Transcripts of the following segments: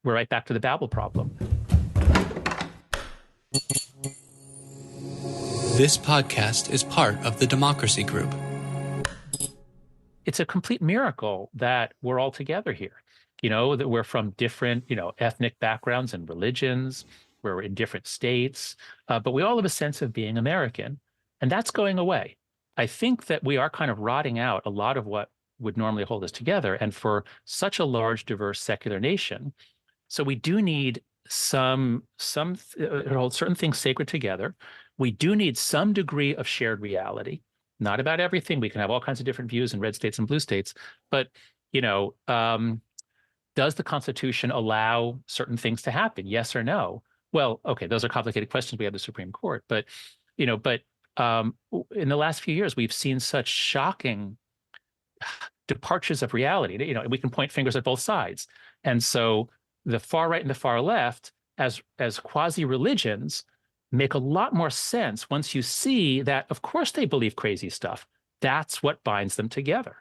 we're right back to the Babel problem. This podcast is part of the Democracy Group. It's a complete miracle that we're all together here. That we're from different, ethnic backgrounds and religions. We're in different states, but we all have a sense of being American, and that's going away. I think that we are kind of rotting out a lot of what would normally hold us together, and for such a large, diverse, secular nation. So we do need some hold certain things sacred together. We do need some degree of shared reality. Not about everything. We can have all kinds of different views in red states and blue states, but does the Constitution allow certain things to happen? Yes or no? Well, okay, those are complicated questions. We have the Supreme Court, but in the last few years, we've seen such shocking departures of reality. We can point fingers at both sides, and so the far right and the far left, as quasi-religions, make a lot more sense once you see that, of course, they believe crazy stuff. That's what binds them together.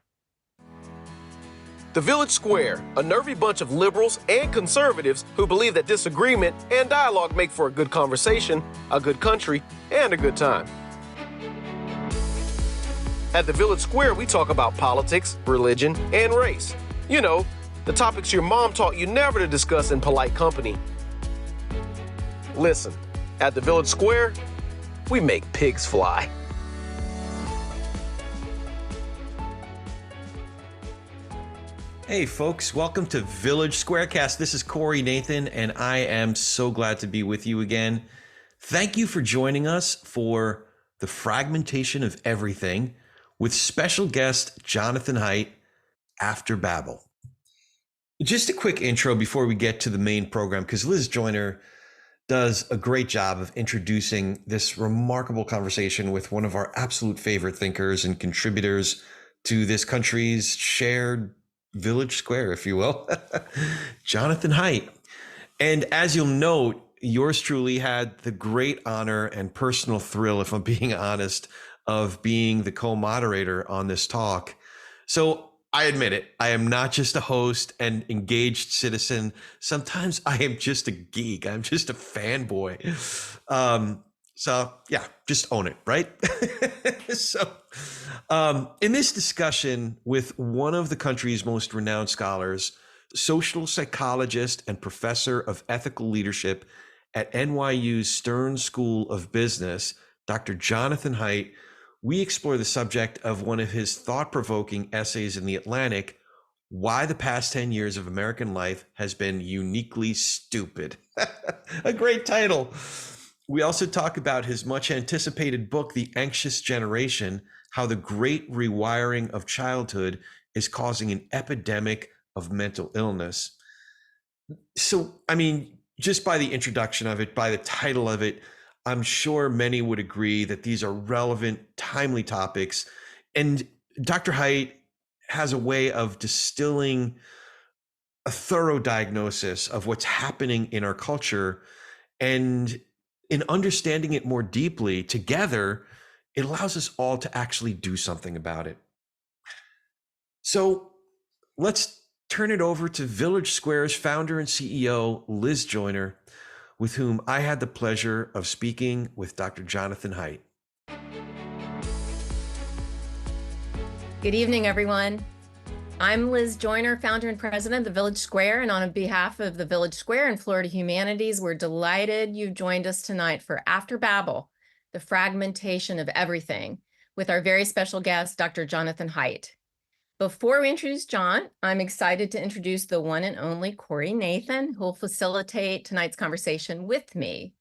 The Village Square, a nervy bunch of liberals and conservatives who believe that disagreement and dialogue make for a good conversation, a good country, and a good time. At the Village Square, we talk about politics, religion, and race. The topics your mom taught you never to discuss in polite company. Listen, at the Village Square, we make pigs fly. Hey folks, welcome to Village SquareCast. This is Corey Nathan, and I am so glad to be with you again. Thank you for joining us for the Fragmentation of Everything with special guest Jonathan Haidt after Babel. Just a quick intro before we get to the main program, because Liz Joyner does a great job of introducing this remarkable conversation with one of our absolute favorite thinkers and contributors to this country's shared Village Square, if you will, Jonathan Haidt. And as you'll note, yours truly had the great honor and personal thrill, if I'm being honest, of being the co-moderator on this talk. So I admit it, I am not just a host and engaged citizen. Sometimes I am just a geek. I'm just a fanboy. So yeah, just own it, right? In this discussion with one of the country's most renowned scholars, social psychologist and professor of ethical leadership at NYU's Stern School of Business, Dr. Jonathan Haidt, we explore the subject of one of his thought-provoking essays in The Atlantic, Why the Past 10 Years of American Life Has Been Uniquely Stupid. A great title. We also talk about his much anticipated book, The Anxious Generation, how the great rewiring of childhood is causing an epidemic of mental illness. So, just by the introduction of it, by the title of it, I'm sure many would agree that these are relevant, timely topics. And Dr. Haidt has a way of distilling a thorough diagnosis of what's happening in our culture, and in understanding it more deeply together, it allows us all to actually do something about it. So let's turn it over to Village Square's founder and CEO, Liz Joyner, with whom I had the pleasure of speaking with Dr. Jonathan Haidt. Good evening, everyone. I'm Liz Joyner, founder and president of the Village Square, and on behalf of the Village Square and Florida Humanities, we're delighted you've joined us tonight for After Babel, the Fragmentation of Everything, with our very special guest, Dr. Jonathan Haidt. Before we introduce John, I'm excited to introduce the one and only Corey Nathan, who will facilitate tonight's conversation with me.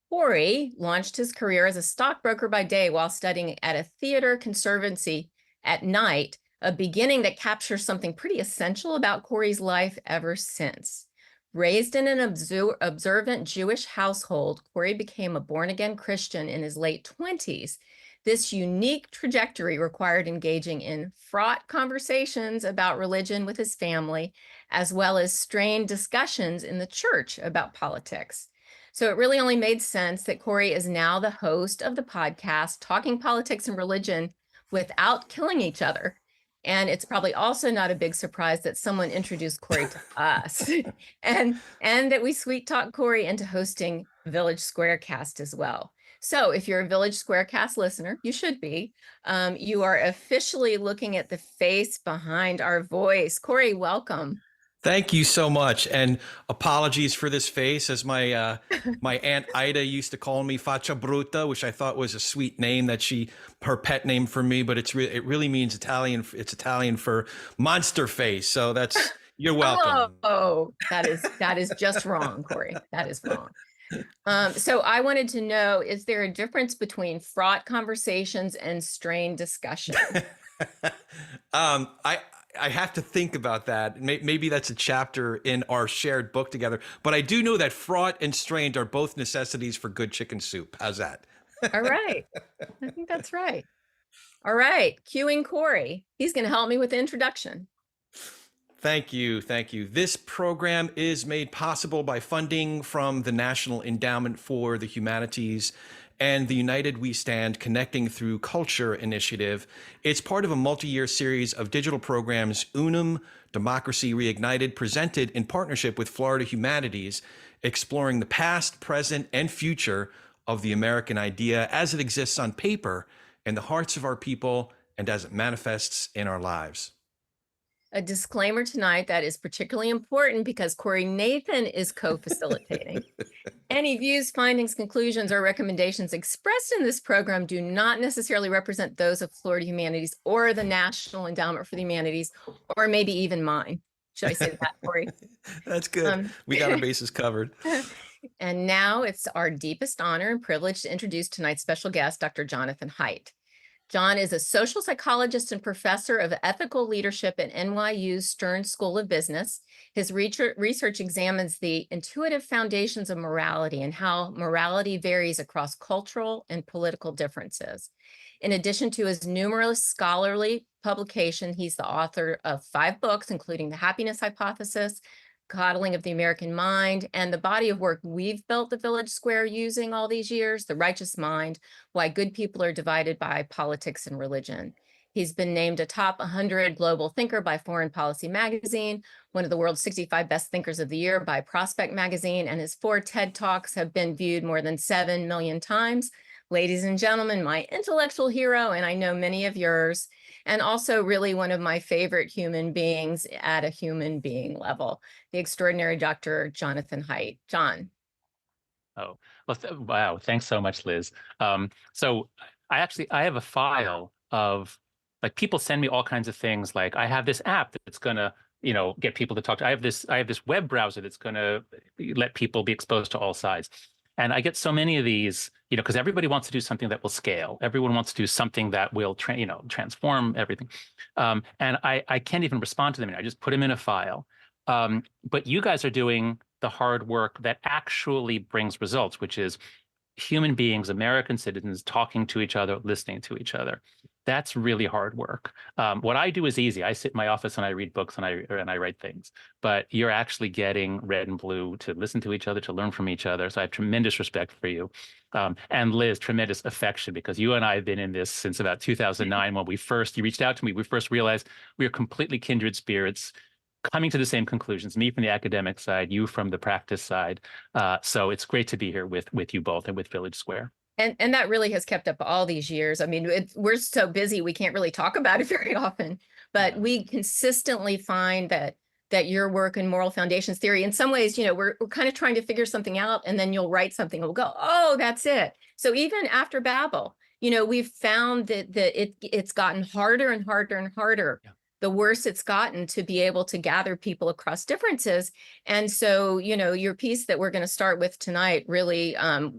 Corey launched his career as a stockbroker by day while studying at a theater conservancy at night, a beginning that captures something pretty essential about Corey's life ever since. Raised in an observant Jewish household, Corey became a born-again Christian in his late 20s. This unique trajectory required engaging in fraught conversations about religion with his family, as well as strained discussions in the church about politics. So it really only made sense that Corey is now the host of the podcast, Talking Politics and Religion Without Killing Each Other. And it's probably also not a big surprise that someone introduced Corey to us and that we sweet talk Corey into hosting Village SquareCast as well. So if you're a Village SquareCast listener, you should be, you are officially looking at the face behind our voice. Corey, welcome. Thank you so much, and apologies for this face, as my my aunt Ida used to call me Faccia Bruta, which I thought was a sweet name her pet name for me, but it really means Italian. It's Italian for monster face. So you're welcome. Oh, that is just wrong, Corey. That is wrong. So I wanted to know, is there a difference between fraught conversations and strained discussion? I have to think about that. Maybe that's a chapter in our shared book together. But I do know that fraught and strained are both necessities for good chicken soup. How's that? All right. I think that's right. All right. Cueing Corey. He's going to help me with the introduction. Thank you. Thank you. This program is made possible by funding from the National Endowment for the Humanities and the United We Stand Connecting Through Culture initiative. It's part of a multi-year series of digital programs, Unum, Democracy Reignited, presented in partnership with Florida Humanities, exploring the past, present, and future of the American idea as it exists on paper in the hearts of our people and as it manifests in our lives. A disclaimer tonight that is particularly important because Corey Nathan is co-facilitating. Any views, findings, conclusions, or recommendations expressed in this program do not necessarily represent those of Florida Humanities or the National Endowment for the Humanities, or maybe even mine. Should I say that, Corey? That's good. We got our bases covered. And now it's our deepest honor and privilege to introduce tonight's special guest, Dr. Jonathan Haidt. John is a social psychologist and professor of ethical leadership at NYU's Stern School of Business. His research examines the intuitive foundations of morality and how morality varies across cultural and political differences. In addition to his numerous scholarly publications, he's the author of 5 books, including The Happiness Hypothesis, Coddling of the American Mind, and the body of work we've built the Village Square using all these years, The Righteous Mind, Why Good People Are Divided by Politics and Religion. He's been named a top 100 global thinker by Foreign Policy magazine, one of the world's 65 best thinkers of the year by Prospect magazine, and his 4 TED Talks have been viewed more than 7 million times. Ladies and gentlemen, my intellectual hero, and I know many of yours, and also really one of my favorite human beings at a human being level, the extraordinary Dr. Jonathan Haidt. John. Oh, well, wow. Thanks so much, Liz. So I have a file of, like, people send me all kinds of things. Like, I have this app that's going to, get people to talk to. I have this web browser that's going to let people be exposed to all sides. And I get so many of these, because everybody wants to do something that will scale. Everyone wants to do something that will, transform everything. And I can't even respond to them. I just put them in a file. But you guys are doing the hard work that actually brings results, which is human beings, American citizens, talking to each other, listening to each other. That's really hard work. What I do is easy. I sit in my office and I read books and I write things. But you're actually getting red and blue to listen to each other, to learn from each other. So I have tremendous respect for you. And Liz, tremendous affection, because you and I have been in this since about 2009 when you reached out to me. We first realized we are completely kindred spirits, coming to the same conclusions, me from the academic side, you from the practice side. So it's great to be here with you both and with Village Square. And that really has kept up all these years. I mean, we're so busy, we can't really talk about it very often, but we consistently find that your work in moral foundations theory, in some ways, we're kind of trying to figure something out, and then you'll write something and we'll go, oh, that's it. So even after Babel, we've found that it's gotten harder and harder and harder. Yeah. The worse it's gotten to be able to gather people across differences. And so, your piece that we're going to start with tonight really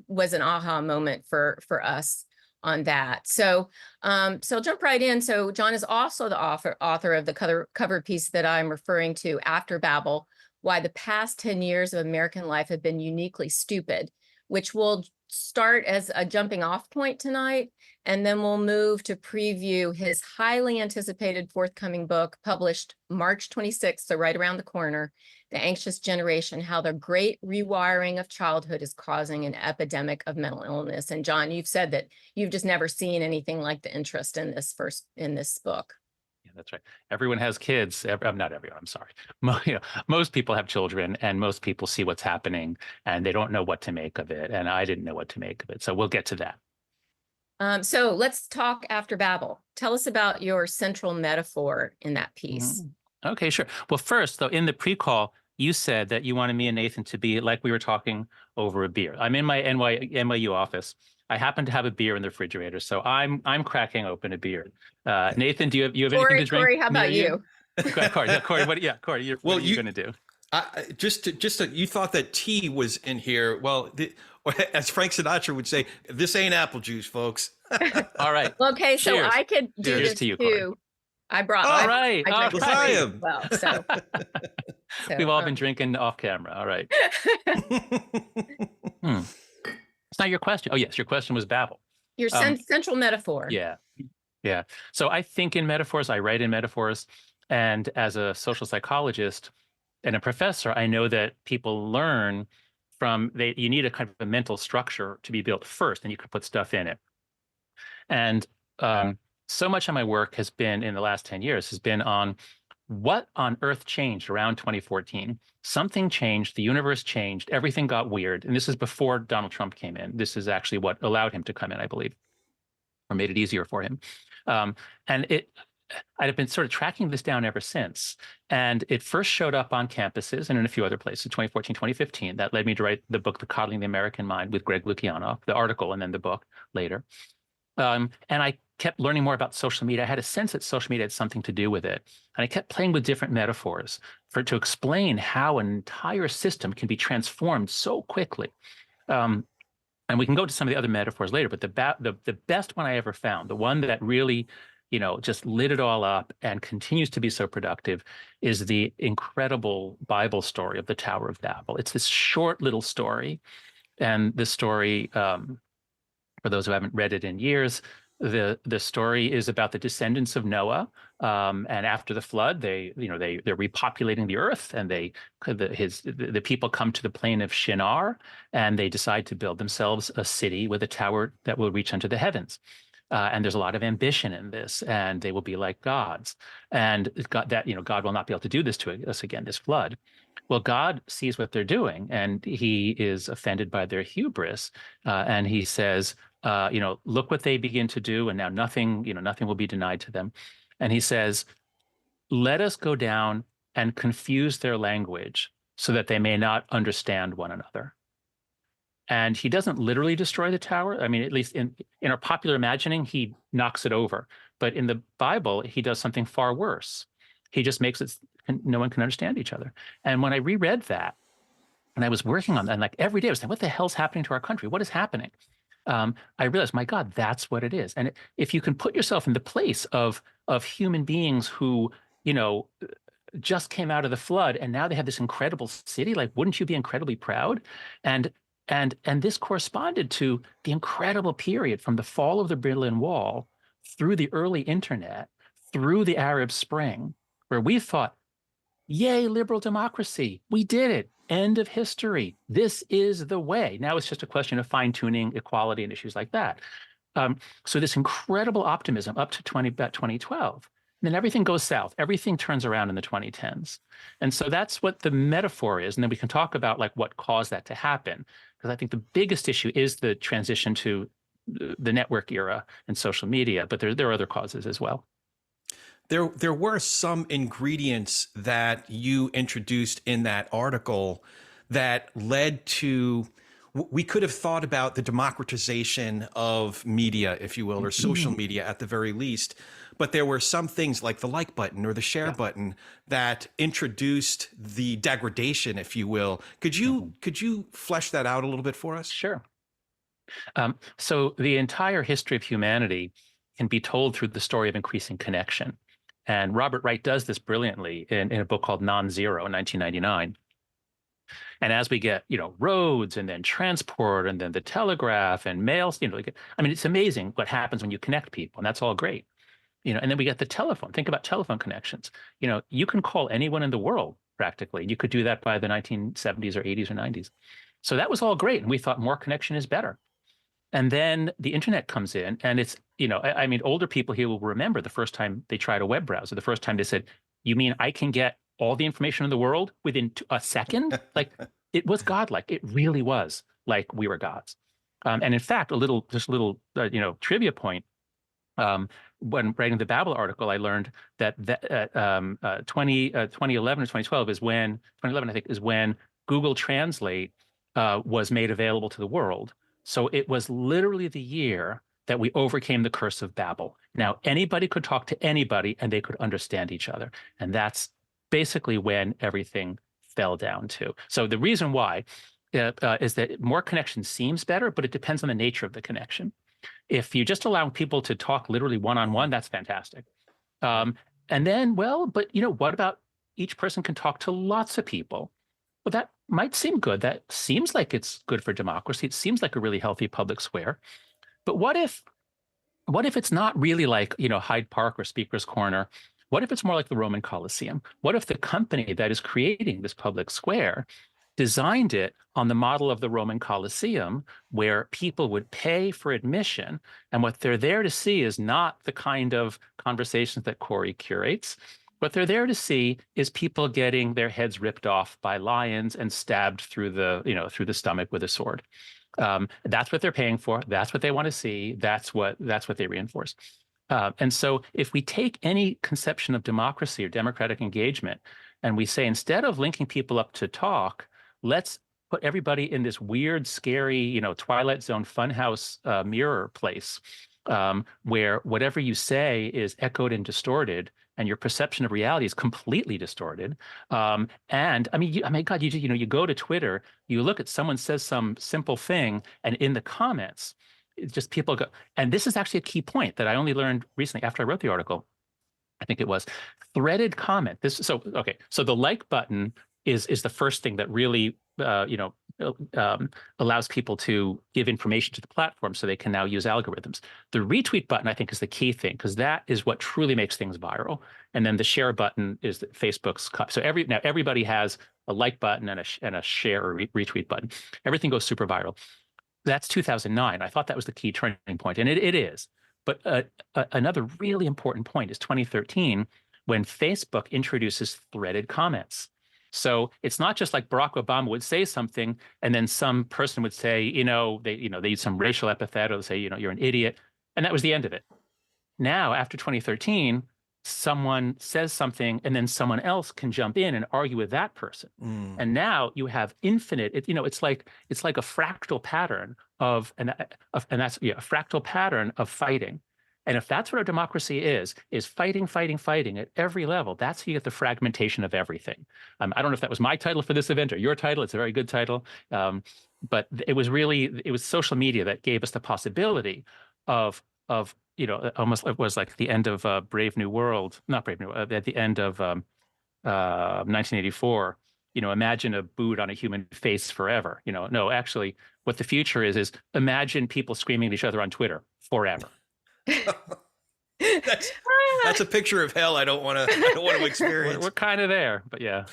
was an aha moment for us on that. So I'll jump right in. So John is also the author of the cover piece that I'm referring to, After Babel, Why the Past 10 Years of American Life Have Been Uniquely Stupid, which will start as a jumping off point tonight, and then we'll move to preview his highly anticipated forthcoming book, published March 26th, so right around the corner, The Anxious Generation, How the Great Rewiring of Childhood is Causing an Epidemic of Mental Illness. And John, you've said that you've just never seen anything like the interest in this book. Yeah, that's right. Everyone has kids. Not everyone, I'm sorry. Most people have children, and most people see what's happening and they don't know what to make of it. And I didn't know what to make of it. So we'll get to that. So let's talk after Babel. Tell us about your central metaphor in that piece. Okay, sure. Well, first, though, in the pre-call, you said that you wanted me and Nathan to be like we were talking over a beer. I'm in my NYU office. I happen to have a beer in the refrigerator, so I'm cracking open a beer. Nathan, do you have anything to drink? Corey, how about you? Corey, what are you going to do? You thought that tea was in here. Well, as Frank Sinatra would say, this ain't apple juice, folks. All right. Okay, so Cheers. I could do Cheers this to you, too. Corey. I brought. All right. I drank coffee as well. So we've all been drinking off camera. All right. It's not your question. Oh, yes, your question was Babel. Your central metaphor. Yeah. So I think in metaphors. I write in metaphors, and as a social psychologist and a professor, I know that people learn from you need a kind of a mental structure to be built first, and you can put stuff in it. And so much of my work has been in the last 10 years has been on what on earth changed around 2014. Something changed, the universe changed, everything got weird. And this is before Donald Trump came in. This is actually what allowed him to come in, I believe, or made it easier for him. I've been sort of tracking this down ever since. And it first showed up on campuses and in a few other places, 2014, 2015. That led me to write the book, The Coddling the American Mind, with Greg Lukianoff, the article, and then the book later. And I kept learning more about social media. I had a sense that social media had something to do with it. And I kept playing with different metaphors to explain how an entire system can be transformed so quickly. And we can go to some of the other metaphors later, but the best one I ever found, the one that really, just lit it all up and continues to be so productive, is the incredible Bible story of the Tower of Babel. It's this short little story. And the story, for those who haven't read it in years, the story is about the descendants of Noah, and after the flood, they're repopulating the earth, and the people come to the plain of Shinar, and they decide to build themselves a city with a tower that will reach unto the heavens. And there's a lot of ambition in this, and they will be like gods. And God will not be able to do this to us again, this flood. Well, God sees what they're doing, and he is offended by their hubris, and he says, look what they begin to do, and now nothing will be denied to them. And he says, let us go down and confuse their language so that they may not understand one another. And he doesn't literally destroy the tower. I mean, at least in our popular imagining, he knocks it over. But in the Bible, he does something far worse. He just makes it no one can understand each other. And when I reread that, and I was working on that, and like every day I was saying, what the hell's happening to our country? What is happening? I realized, my God, that's what it is. And if you can put yourself in the place of human beings who, just came out of the flood, and now they have this incredible city, like, wouldn't you be incredibly proud? And this corresponded to the incredible period from the fall of the Berlin Wall through the early internet, through the Arab Spring, where we thought, yay, liberal democracy, we did it. End of history. This is the way. Now it's just a question of fine-tuning equality and issues like that. So this incredible optimism up to about 2012. And then everything goes south. Everything turns around in the 2010s. And so that's what the metaphor is. And then we can talk about like what caused that to happen. Because I think the biggest issue is the transition to the network era and social media, but there are other causes as well. There were some ingredients that you introduced in that article that led to, we could have thought about the democratization of media, if you will, or social media at the very least. But there were some things like the like button or the share button that introduced the degradation, if you will. Could you flesh that out a little bit for us? Sure. So the entire history of humanity can be told through the story of increasing connection. And Robert Wright does this brilliantly in a book called Non-Zero in 1999. And as we get, roads and then transport and then the telegraph and mail, it's amazing what happens when you connect people, and that's all great. And then we get the telephone. Think about telephone connections. You can call anyone in the world practically. You could do that by the 1970s or 80s or 90s. So that was all great. And we thought more connection is better. And then the internet comes in, and it's I mean, older people here will remember the first time they tried a web browser, the first time they said, "You mean I can get all the information in the world within a second?" Like, it was godlike. It really was like we were gods. And in fact, just a little, trivia point. When writing the Babel article, I learned that 2011 or 2012 is when 2011, I think, is when Google Translate was made available to the world. So it was literally the year that we overcame the curse of Babel. Now anybody could talk to anybody and they could understand each other, and that's basically when everything fell down to. So the reason why is that more connection seems better, but it depends on the nature of the connection. If you just allow people to talk literally one-on-one, that's fantastic. And then, well, but what about each person can talk to lots of people? Well, that might seem good. That seems like it's good for democracy. It seems like a really healthy public square. But what if it's not really like, Hyde Park or Speaker's Corner? What if it's more like the Roman Colosseum? What if the company that is creating this public square designed it on the model of the Roman Colosseum, where people would pay for admission, and what they're there to see is not the kind of conversations that Corey curates. What they're there to see is people getting their heads ripped off by lions and stabbed through the stomach with a sword. That's what they're paying for. That's what they want to see. That's what they reinforce. And so if we take any conception of democracy or democratic engagement and we say, instead of linking people up to talk, let's put everybody in this weird, scary, Twilight Zone funhouse mirror place where whatever you say is echoed and distorted, and your perception of reality is completely distorted. And I mean, God, you go to Twitter, you look at someone says some simple thing, and in the comments, it's just people go. And this is actually a key point that I only learned recently after I wrote the article. I think it was threaded comment. So the like button is the first thing that really allows people to give information to the platform so they can now use algorithms. The retweet button, I think, is the key thing, because that is what truly makes things viral. And then the share button is Facebook's cut. So now everybody has a like button and a share or retweet button. Everything goes super viral. That's 2009. I thought that was the key turning point, and it is. But another really important point is 2013, when Facebook introduces threaded comments. So it's not just like Barack Obama would say something, and then some person would say, they use some racial epithet, or they say, you're an idiot, and that was the end of it. Now, after 2013, someone says something, and then someone else can jump in and argue with that person. And now you have infinite. It's like a fractal pattern and that's a fractal pattern of fighting. And if that's what our democracy is fighting, fighting, fighting at every level, that's how you get the fragmentation of everything. I don't know if that was my title for this event or your title. It's a very good title. But it was social media that gave us the possibility of almost, it was like the end of Brave New World, not Brave New World, at the end of 1984. Imagine a boot on a human face forever. No, actually, what the future is imagine people screaming at each other on Twitter forever. That's a picture of hell I don't want to experience. We're kind of there, but yeah.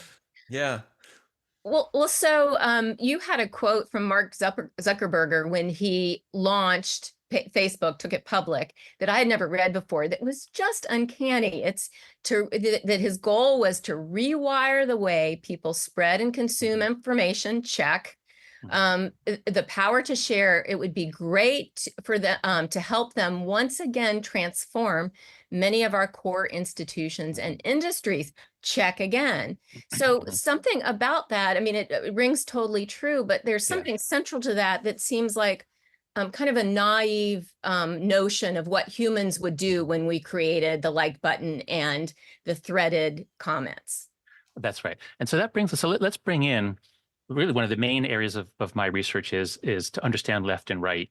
Well, so you had a quote from Mark Zuckerberg when he launched Facebook, took it public, that I had never read before, that was just uncanny. It's that his goal was to rewire the way people spread and consume information. Check. The power to share. It would be great for to help them once again transform many of our core institutions and industries. Check again. So something about that, I mean, it rings totally true, but there's something central to that seems like kind of a naive notion of what humans would do when we created the like button and the threaded comments. That's right. And so that brings us, so let's bring in really one of the main areas of my research is to understand left and right.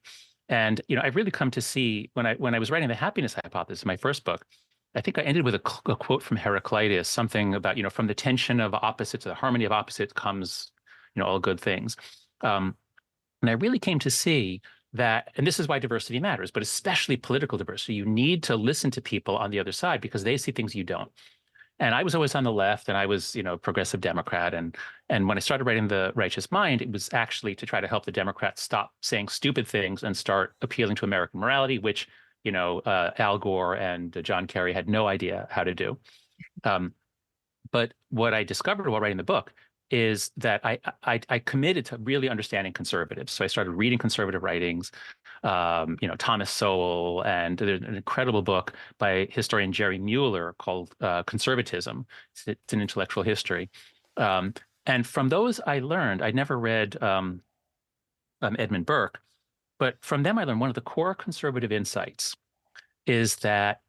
And, I've really come to see when I was writing The Happiness Hypothesis, my first book, I think I ended with a quote from Heraclitus, something about, from the tension of opposites, the harmony of opposites comes, all good things. And I really came to see that, and this is why diversity matters, but especially political diversity, you need to listen to people on the other side because they see things you don't. And I was always on the left, and I was, progressive Democrat. And when I started writing The Righteous Mind, it was actually to try to help the Democrats stop saying stupid things and start appealing to American morality, which, Al Gore and John Kerry had no idea how to do. But what I discovered while writing the book is that I committed to really understanding conservatives. So I started reading conservative writings, Thomas Sowell, and there's an incredible book by historian Jerry Mueller called Conservatism. It's an intellectual history. And from those I learned, I'd never read Edmund Burke, but from them I learned one of the core conservative insights is that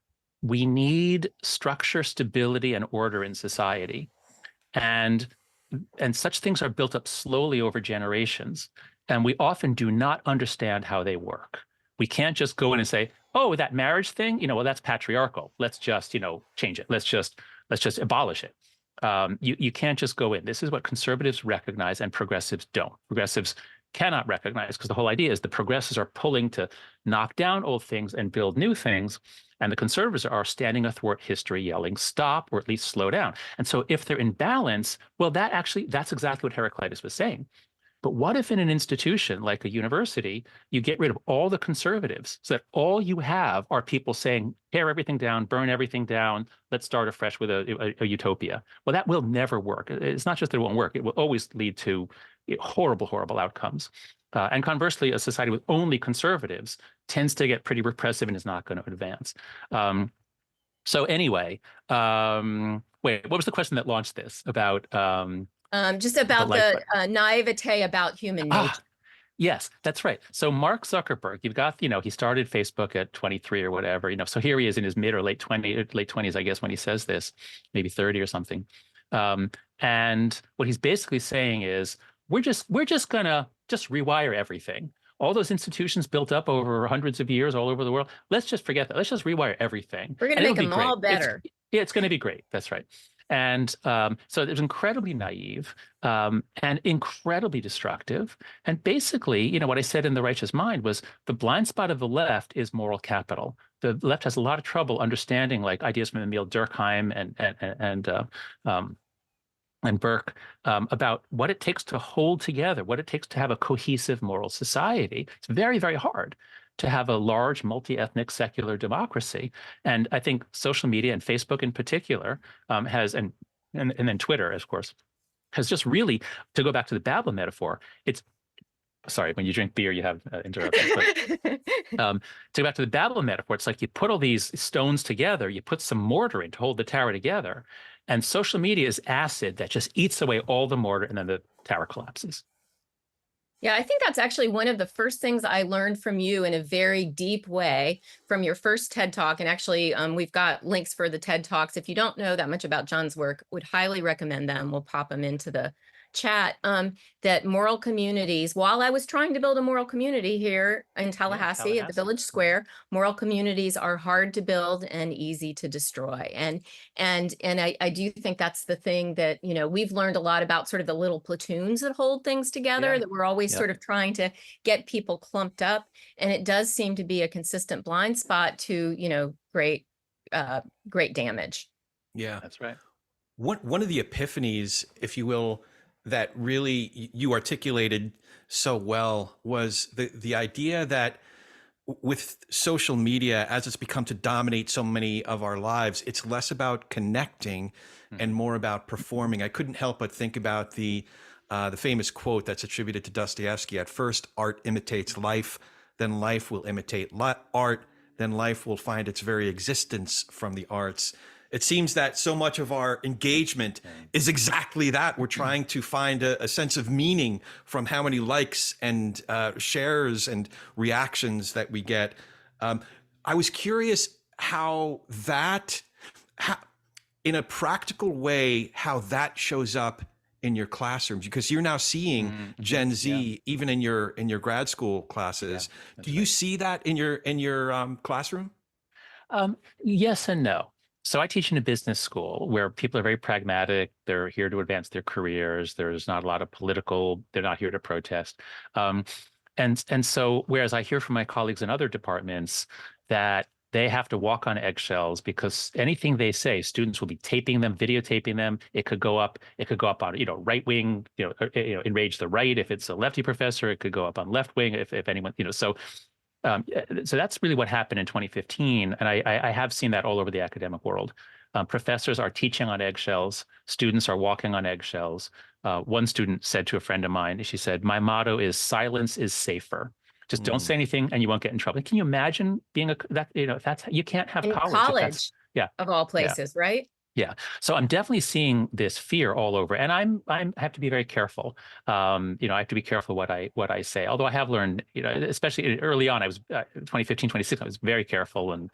we need structure, stability, and order in society. And such things are built up slowly over generations. And we often do not understand how they work. We can't just go in and say, oh, that marriage thing, well, that's patriarchal. Let's just, change it. Let's just abolish it. You can't just go in. This is what conservatives recognize and progressives don't. Progressives cannot recognize, because the whole idea is the progressives are pulling to knock down old things and build new things. And the conservatives are standing athwart history yelling, stop, or at least slow down. And so if they're in balance, well, that's exactly what Heraclitus was saying. But what if in an institution like a university, you get rid of all the conservatives so that all you have are people saying, tear everything down, burn everything down, let's start afresh with a utopia? Well, that will never work. It's not just that it won't work. It will always lead to horrible, horrible outcomes. And conversely, a society with only conservatives tends to get pretty repressive and is not going to advance. So anyway, wait, what was the question that launched this about? Just about the naivete about human nature. Yes, that's right. So Mark Zuckerberg, you've got, he started Facebook at 23 or whatever, so here he is in his mid or late 20s, I guess, when he says this, maybe 30 or something. And what he's basically saying is, we're just gonna rewire everything. All those institutions built up over hundreds of years all over the world. Let's just forget that. Let's just rewire everything. We're gonna make them all better. It's going to be great. That's right. And so it was incredibly naive and incredibly destructive. And basically, what I said in The Righteous Mind was the blind spot of the left is moral capital. The left has a lot of trouble understanding ideas from Emile Durkheim and Burke about what it takes to hold together, what it takes to have a cohesive moral society. It's very, very hard to have a large multi-ethnic secular democracy. And I think social media and Facebook in particular has, and then Twitter, of course, has just really, to go back to the Babel metaphor, sorry, when you drink beer, you have interruptions. But, to go back to the Babel metaphor, it's like you put all these stones together, you put some mortar in to hold the tower together, and social media is acid that just eats away all the mortar, and then the tower collapses. Yeah, I think that's actually one of the first things I learned from you in a very deep way from your first TED Talk. And actually, we've got links for the TED Talks. If you don't know that much about John's work, would highly recommend them. We'll pop them into the chat. That moral communities, while I was trying to build a moral community here in Tallahassee at the Village Square, moral communities are hard to build and easy to destroy. And I do think that's the thing that, we've learned a lot about sort of the little platoons that hold things together, that we're always sort of trying to get people clumped up. And it does seem to be a consistent blind spot to, great damage. Yeah, that's right. One of the epiphanies, if you will, that really you articulated so well was the idea that with social media, as it's become to dominate so many of our lives, it's less about connecting and more about performing. I couldn't help but think about the famous quote that's attributed to Dostoevsky: at first, art imitates life, then life will imitate art, then life will find its very existence from the arts. It seems that so much of our engagement is exactly that. We're trying to find a sense of meaning from how many likes and shares and reactions that we get. I was curious in a practical way, how that shows up in your classrooms, because you're now seeing Gen Z even in your grad school classes. Do you see that in your classroom? Yes and no. So I teach in a business school where people are very pragmatic. They're here to advance their careers. There's not a lot of they're not here to protest. And so, whereas I hear from my colleagues in other departments that they have to walk on eggshells because anything they say, students will be taping them, videotaping them. It could go up on, right wing, enrage the right if it's a lefty professor. It could go up on left wing if anyone, so So that's really what happened in 2015. And I have seen that all over the academic world. Professors are teaching on eggshells. Students are walking on eggshells. One student said to a friend of mine, she said, "My motto is silence is safer. Just don't say anything and you won't get in trouble." Can you imagine being if that's, you can't have In college. college, Yeah. of all places, right? Yeah. So I'm definitely seeing this fear all over, and I have to be very careful. I have to be careful what I say. Although I have learned, especially early on, I was 2015, 2016, I was very careful,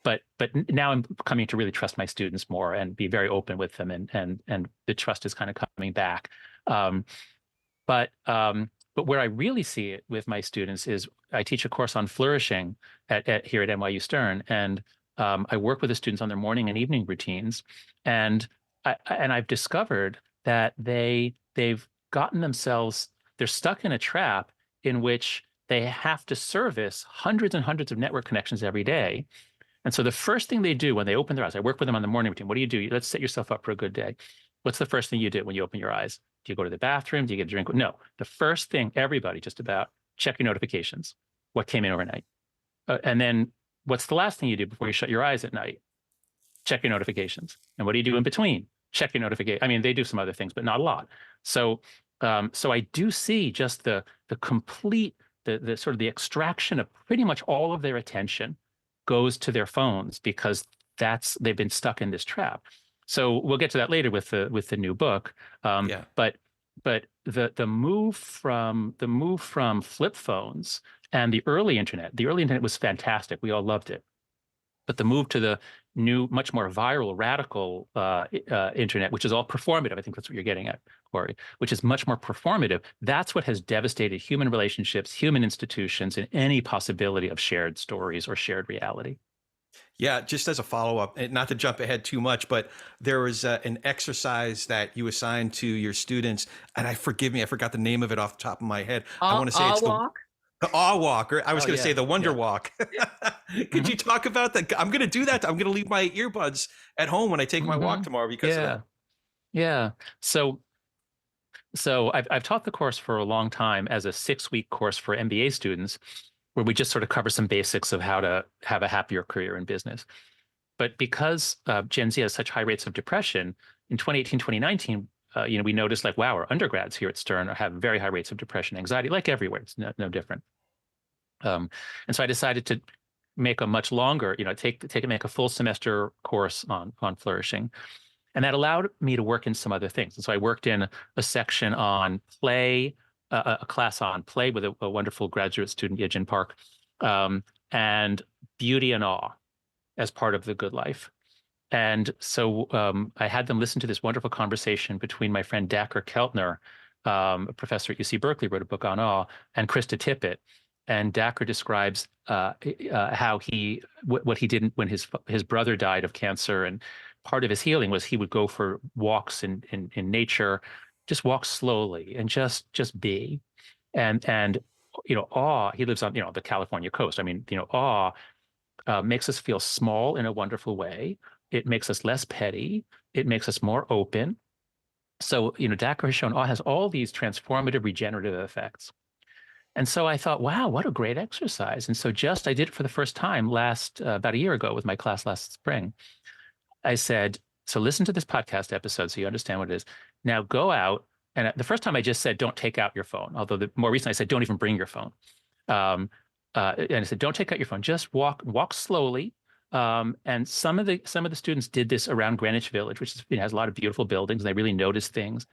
but now I'm coming to really trust my students more and be very open with them, and the trust is kind of coming back. But where I really see it with my students is I teach a course on flourishing here at NYU Stern, and I work with the students on their morning and evening routines, and I've discovered that they've gotten themselves, they're stuck in a trap in which they have to service hundreds and hundreds of network connections every day. And so the first thing they do when they open their eyes, I work with them on the morning routine. What do you do? Let's set yourself up for a good day. What's the first thing you do when you open your eyes? Do you go to the bathroom? Do you get a drink? No. The first thing, everybody just about, check your notifications. What came in overnight? And then what's the last thing you do before you shut your eyes at night? Check your notifications. And what do you do in between? Check your notification. I mean, they do some other things, but not a lot. So I do see just the complete, the sort of the extraction of pretty much all of their attention goes to their phones because they've been stuck in this trap. So we'll get to that later with the new book. But the move from flip phones and the early internet was fantastic. We all loved it. But the move to the new, much more viral, radical internet, which is all performative, I think that's what you're getting at, Corey, which is much more performative. That's what has devastated human relationships, human institutions, and any possibility of shared stories or shared reality. Yeah, just as a follow-up, and not to jump ahead too much, but there was an exercise that you assigned to your students, and I forgot the name of it off the top of my head. I want to say it's the Awe Walk, or I was going to say the Wonder Walk. Could you talk about that? I'm going to do that. I'm going to leave my earbuds at home when I take my walk tomorrow because of that. Yeah. So I've taught the course for a long time as a 6-week course for MBA students, where we just sort of cover some basics of how to have a happier career in business. But because Gen Z has such high rates of depression, in 2018, 2019, we noticed like, wow, our undergrads here at Stern have very high rates of depression, anxiety, like everywhere. It's no different. And so I decided to make a much longer, make a full semester course on flourishing. And that allowed me to work in some other things. And so I worked in a section on play, a class on play with a wonderful graduate student, Yejin Park, and beauty and awe as part of the good life. And so I had them listen to this wonderful conversation between my friend Dacher Keltner, a professor at UC Berkeley, wrote a book on awe, and Krista Tippett. And Dacher describes how what he did when his brother died of cancer, and part of his healing was he would go for walks in nature, just walk slowly and just be, and awe. He lives on the California coast. I mean, awe makes us feel small in a wonderful way. It makes us less petty. It makes us more open. So Dacher has shown awe has all these transformative, regenerative effects. And so I thought, wow, what a great exercise. And so I did it for the first time about a year ago with my class last spring. I said, so listen to this podcast episode so you understand what it is. Now go out. And the first time I just said, don't take out your phone. Although more recently I said, don't even bring your phone. And I said, don't take out your phone. Just walk slowly. And some of the students did this around Greenwich Village, which has a lot of beautiful buildings, and they really noticed things.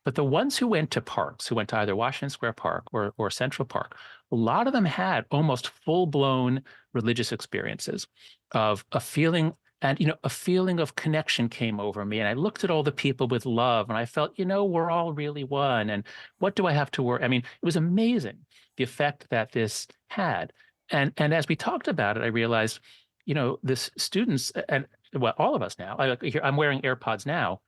But the ones who went to parks, who went to either Washington Square Park or Central Park, a lot of them had almost full-blown religious experiences of a feeling. And, a feeling of connection came over me. And I looked at all the people with love, and I felt, we're all really one. And what do I have to worry? I mean, it was amazing, the effect that this had. And as we talked about it, I realized, the students, and well, all of us now, I'm wearing AirPods now,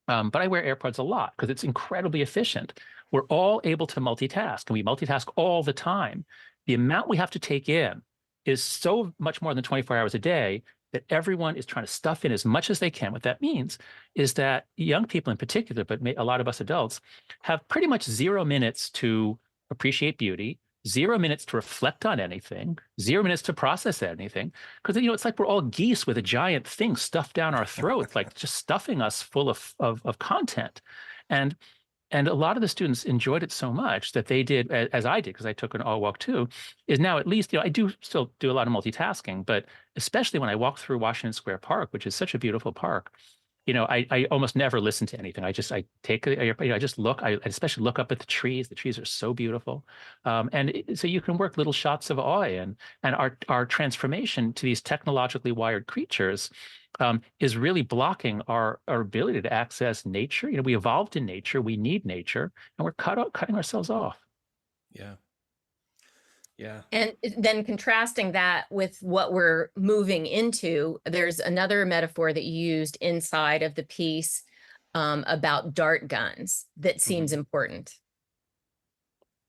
but I wear AirPods a lot because it's incredibly efficient. We're all able to multitask, and we multitask all the time. The amount we have to take in is so much more than 24 hours a day that everyone is trying to stuff in as much as they can. What that means is that young people in particular, but a lot of us adults, have pretty much 0 minutes to appreciate beauty, 0 minutes to reflect on anything, 0 minutes to process anything. Because, it's like we're all geese with a giant thing stuffed down our throats, like just stuffing us full of content. And a lot of the students enjoyed it so much that they did, as I did, because I took an all walk too, is now at least, I do still do a lot of multitasking, but especially when I walk through Washington Square Park, which is such a beautiful park, I almost never listen to anything. I just look, I especially look up at the trees. The trees are so beautiful. So you can work little shots of awe in, and our transformation to these technologically wired creatures is really blocking our ability to access nature. We evolved in nature, we need nature, and we're cutting ourselves off. Yeah. Yeah. And then contrasting that with what we're moving into, there's another metaphor that you used inside of the piece about dart guns that seems important.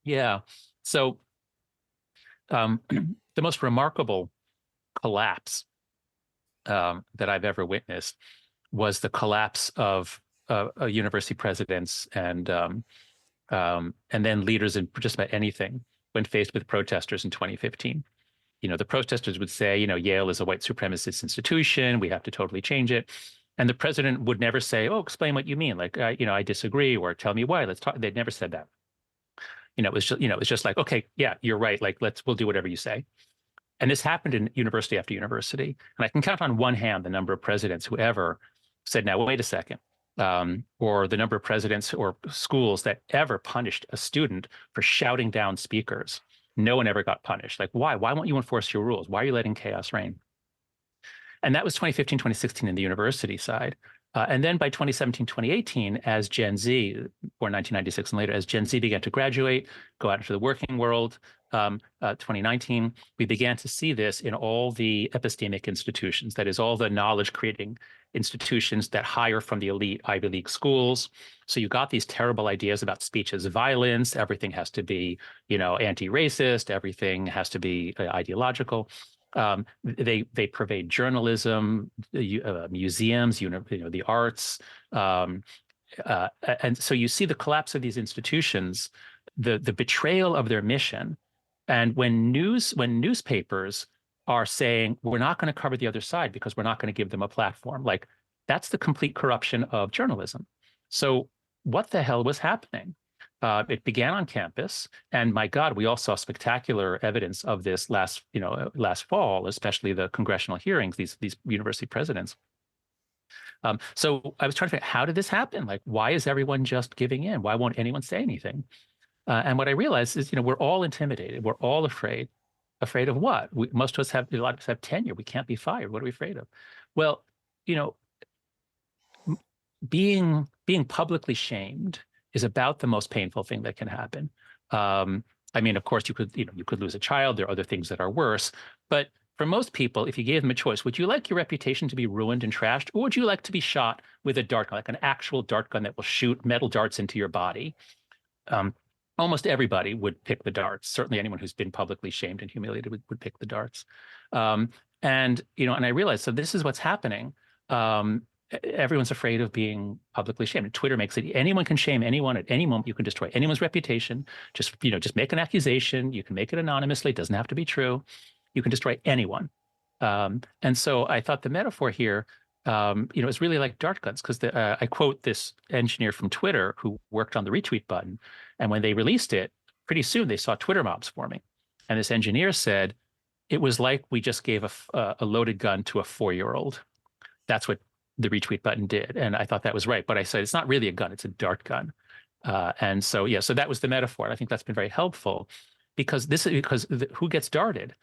Yeah. So the most remarkable collapse that I've ever witnessed was the collapse of university presidents and then leaders in just about anything when faced with protesters in 2015. The protesters would say, Yale is a white supremacist institution. We have to totally change it. And the president would never say, oh, explain what you mean. Like, I disagree, or tell me why. Let's talk. They'd never said that. It was just like, okay, yeah, you're right. Like, we'll do whatever you say. And this happened in university after university. And I can count on one hand the number of presidents who ever said, now, wait a second. Or the number of presidents or schools that ever punished a student for shouting down speakers. No one ever got punished. Like, why? Why won't you enforce your rules? Why are you letting chaos reign? And that was 2015, 2016 in the university side. And then by 2017, 2018, as Gen Z, or 1996 and later, as Gen Z began to graduate, go out into the working world, 2019, we began to see this in all the epistemic institutions, that is, all the knowledge-creating institutions that hire from the elite Ivy League schools. So you got these terrible ideas about speech as violence. Everything has to be, anti-racist. Everything has to be ideological. They pervade journalism, museums, the arts, and so you see the collapse of these institutions, the betrayal of their mission, and when newspapers are saying we're not going to cover the other side because we're not going to give them a platform, like that's the complete corruption of journalism. So what the hell was happening? It began on campus, and my God, we all saw spectacular evidence of this last fall, especially the congressional hearings, these university presidents. So I was trying to figure out, how did this happen? Like, why is everyone just giving in? Why won't anyone say anything? And what I realized is, we're all intimidated. We're all afraid. Afraid of what? Most of us a lot of us have tenure. We can't be fired. What are we afraid of? Well, being publicly shamed is about the most painful thing that can happen. I mean, of course, you could lose a child. There are other things that are worse. But for most people, if you gave them a choice, would you like your reputation to be ruined and trashed, or would you like to be shot with a dart gun, like an actual dart gun that will shoot metal darts into your body? Almost everybody would pick the darts. Certainly anyone who's been publicly shamed and humiliated would pick the darts. And I realized, so this is what's happening. Everyone's afraid of being publicly shamed. Twitter makes it, anyone can shame anyone at any moment. You can destroy anyone's reputation. Just make an accusation. You can make it anonymously. It doesn't have to be true. You can destroy anyone. And so I thought the metaphor here, is really like dart guns, because I quote this engineer from Twitter who worked on the retweet button. And when they released it, pretty soon they saw Twitter mobs forming. And this engineer said, it was like we just gave a loaded gun to a 4-year-old. That's what the retweet button did. And I thought that was right. But I said, it's not really a gun, it's a dart gun. And so, so that was the metaphor. I think that's been very helpful, because who gets darted?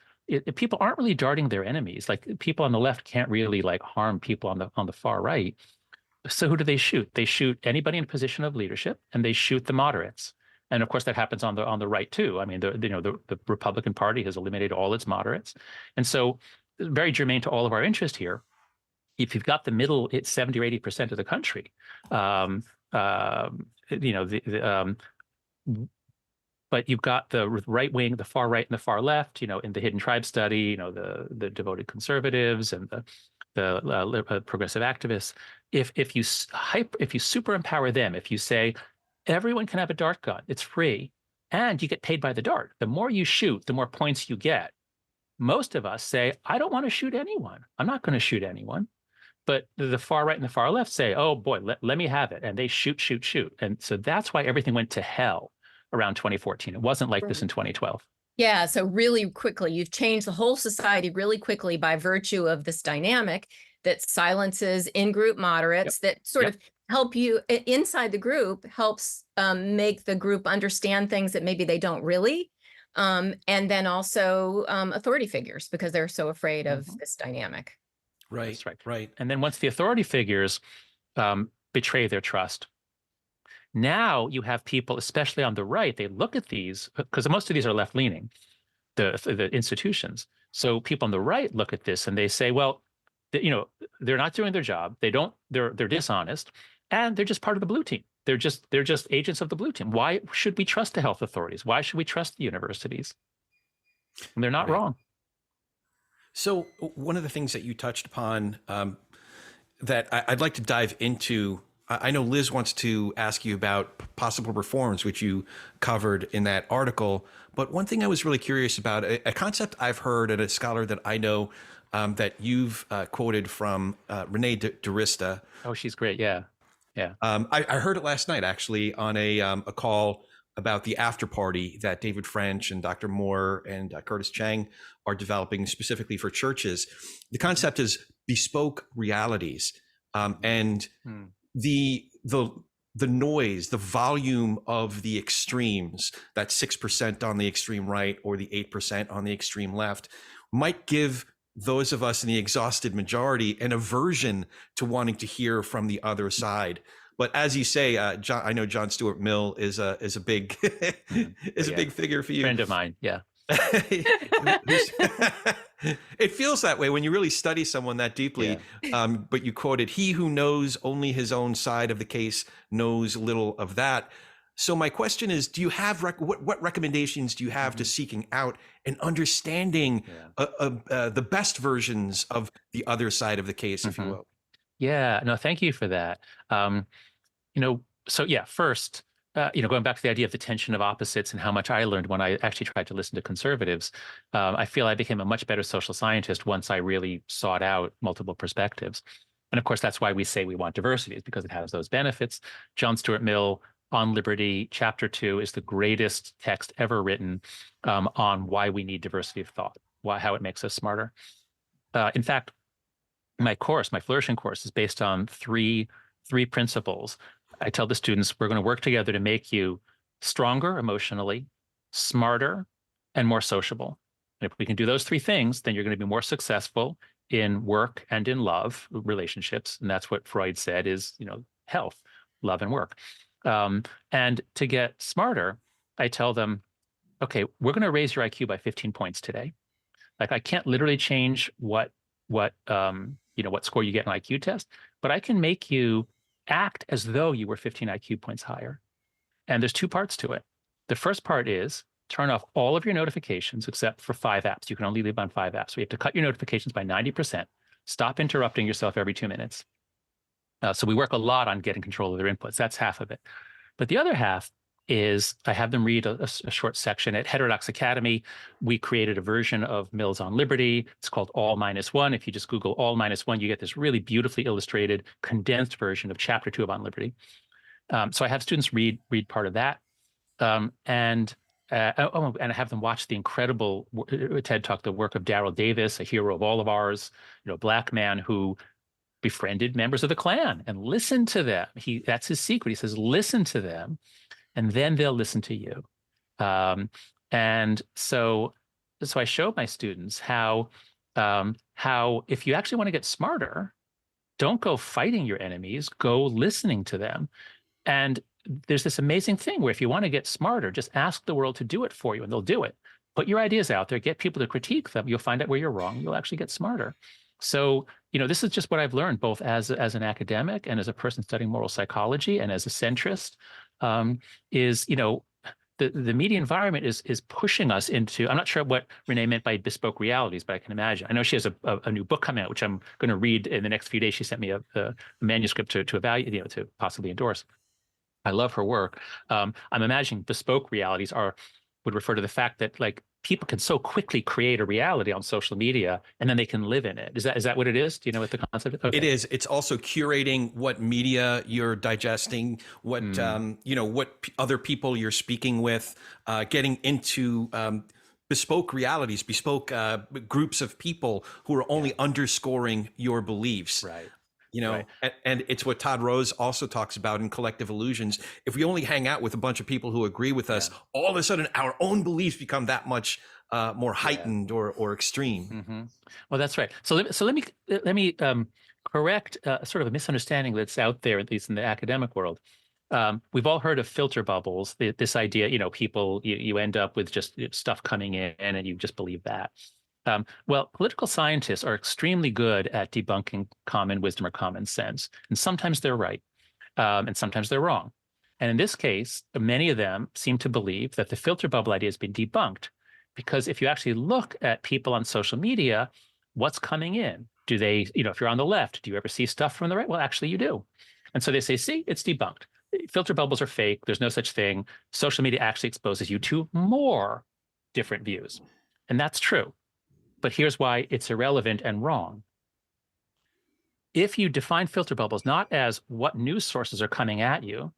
People aren't really darting their enemies. Like, people on the left can't really harm people on the far right. So who do they shoot? They shoot anybody in a position of leadership, and they shoot the moderates. And of course, that happens on the right too. I mean, the Republican Party has eliminated all its moderates, and so very germane to all of our interest here. If you've got the middle, it's 70 or 80% of the country. But you've got the right wing, the far right, and the far left. In the Hidden Tribe study, the devoted conservatives and the progressive activists. If you super empower them, if you say everyone can have a dart gun, it's free, and you get paid by the dart. The more you shoot, the more points you get. Most of us say, I don't want to shoot anyone. I'm not going to shoot anyone. But the far right and the far left say, oh boy, let me have it. And they shoot, shoot, shoot. And so that's why everything went to hell around 2014. It wasn't like this in 2012. Yeah, so really quickly, you've changed the whole society really quickly by virtue of this dynamic that silences in-group moderates that sort of help you inside the group, helps make the group understand things that maybe they don't really. And then also authority figures, because they're so afraid of this dynamic. Right, That's right. right. And then once the authority figures betray their trust, now you have people, especially on the right, they look at these, because most of these are left-leaning, the institutions. So people on the right look at this and they say, well, they're not doing their job. They're dishonest, and they're just part of the blue team. They're just agents of the blue team. Why should we trust the health authorities? Why should we trust the universities? And they're not wrong. So one of the things that you touched upon that I'd like to dive into, I know Liz wants to ask you about possible reforms, which you covered in that article. But one thing I was really curious about, a concept I've heard and a scholar that I know that you've quoted from, Renee DeRista. Oh, she's great. Yeah. Yeah. I heard it last night, actually, on a call about the after party that David French and Dr. Moore and Curtis Chang are developing specifically for churches. The concept is bespoke realities, and the noise, the volume of the extremes, that 6% on the extreme right or the 8% on the extreme left, might give those of us in the exhausted majority an aversion to wanting to hear from the other side. But as you say, John, I know John Stuart Mill is a big a big figure for you. Friend of mine, yeah. It feels that way when you really study someone that deeply. But you quoted, "He who knows only his own side of the case knows little of that." So my question is, do you have what recommendations do you have to seeking out and understanding the best versions of the other side of the case, if you will? Yeah, no, thank you for that. So yeah, first, going back to the idea of the tension of opposites and how much I learned when I actually tried to listen to conservatives, I feel I became a much better social scientist once I really sought out multiple perspectives. And of course, that's why we say we want diversity, is because it has those benefits. John Stuart Mill, On Liberty, Chapter 2 is the greatest text ever written on why we need diversity of thought, how it makes us smarter. In fact, my Flourishing course, is based on three principles. I tell the students, we're going to work together to make you stronger emotionally, smarter, and more sociable. And if we can do those three things, then you're going to be more successful in work and in love relationships. And that's what Freud said is, health, love, and work. And to get smarter, I tell them, okay, we're going to raise your IQ by 15 points today. Like, I can't literally change what score you get in an IQ test, but I can make you act as though you were 15 IQ points higher. And there's two parts to it. The first part is turn off all of your notifications except for 5 apps. You can only leave on 5 apps. So you have to cut your notifications by 90%. Stop interrupting yourself every 2 minutes. So we work a lot on getting control of their inputs. That's half of it. But the other half is I have them read a short section. At Heterodox Academy, we created a version of Mill's On Liberty. It's called All Minus One. If you just Google All Minus One, you get this really beautifully illustrated, condensed version of Chapter 2 of On Liberty. So I have students read part of that. And I have them watch the incredible TED Talk, the work of Daryl Davis, a hero of all of ours, Black man who befriended members of the Klan, and listen to them. That's his secret. He says, listen to them, and then they'll listen to you. And so I show my students how if you actually want to get smarter, don't go fighting your enemies, go listening to them. And there's this amazing thing where if you want to get smarter, just ask the world to do it for you, and they'll do it. Put your ideas out there, get people to critique them. You'll find out where you're wrong. You'll actually get smarter. So, this is just what I've learned, both as an academic and as a person studying moral psychology and as a centrist, is, the media environment is pushing us into, I'm not sure what Renee meant by bespoke realities, but I can imagine. I know she has a new book coming out, which I'm going to read in the next few days. She sent me a manuscript to evaluate, to possibly endorse. I love her work. I'm imagining bespoke realities would refer to the fact that like people can so quickly create a reality on social media and then they can live in it. Is that what it is? Do you know what the concept is? Okay. It is. It's also curating what media you're digesting, what what other people you're speaking with, getting into bespoke realities, bespoke groups of people who are only underscoring your beliefs. Right. Right. And it's what Todd Rose also talks about in Collective Illusions. If we only hang out with a bunch of people who agree with us, all of a sudden our own beliefs become that much more heightened or extreme. Mm-hmm. Well, that's right. So let me correct sort of a misunderstanding that's out there, at least in the academic world. We've all heard of filter bubbles. This idea, people you end up with just stuff coming in, and you just believe that. Well, political scientists are extremely good at debunking common wisdom or common sense, and sometimes they're right, and sometimes they're wrong. And in this case, many of them seem to believe that the filter bubble idea has been debunked, because if you actually look at people on social media, what's coming in? Do they, if you're on the left, do you ever see stuff from the right? Well, actually, you do. And so they say, see, it's debunked. Filter bubbles are fake. There's no such thing. Social media actually exposes you to more different views. And that's true. But here's why it's irrelevant and wrong. If you define filter bubbles not as what news sources are coming at you,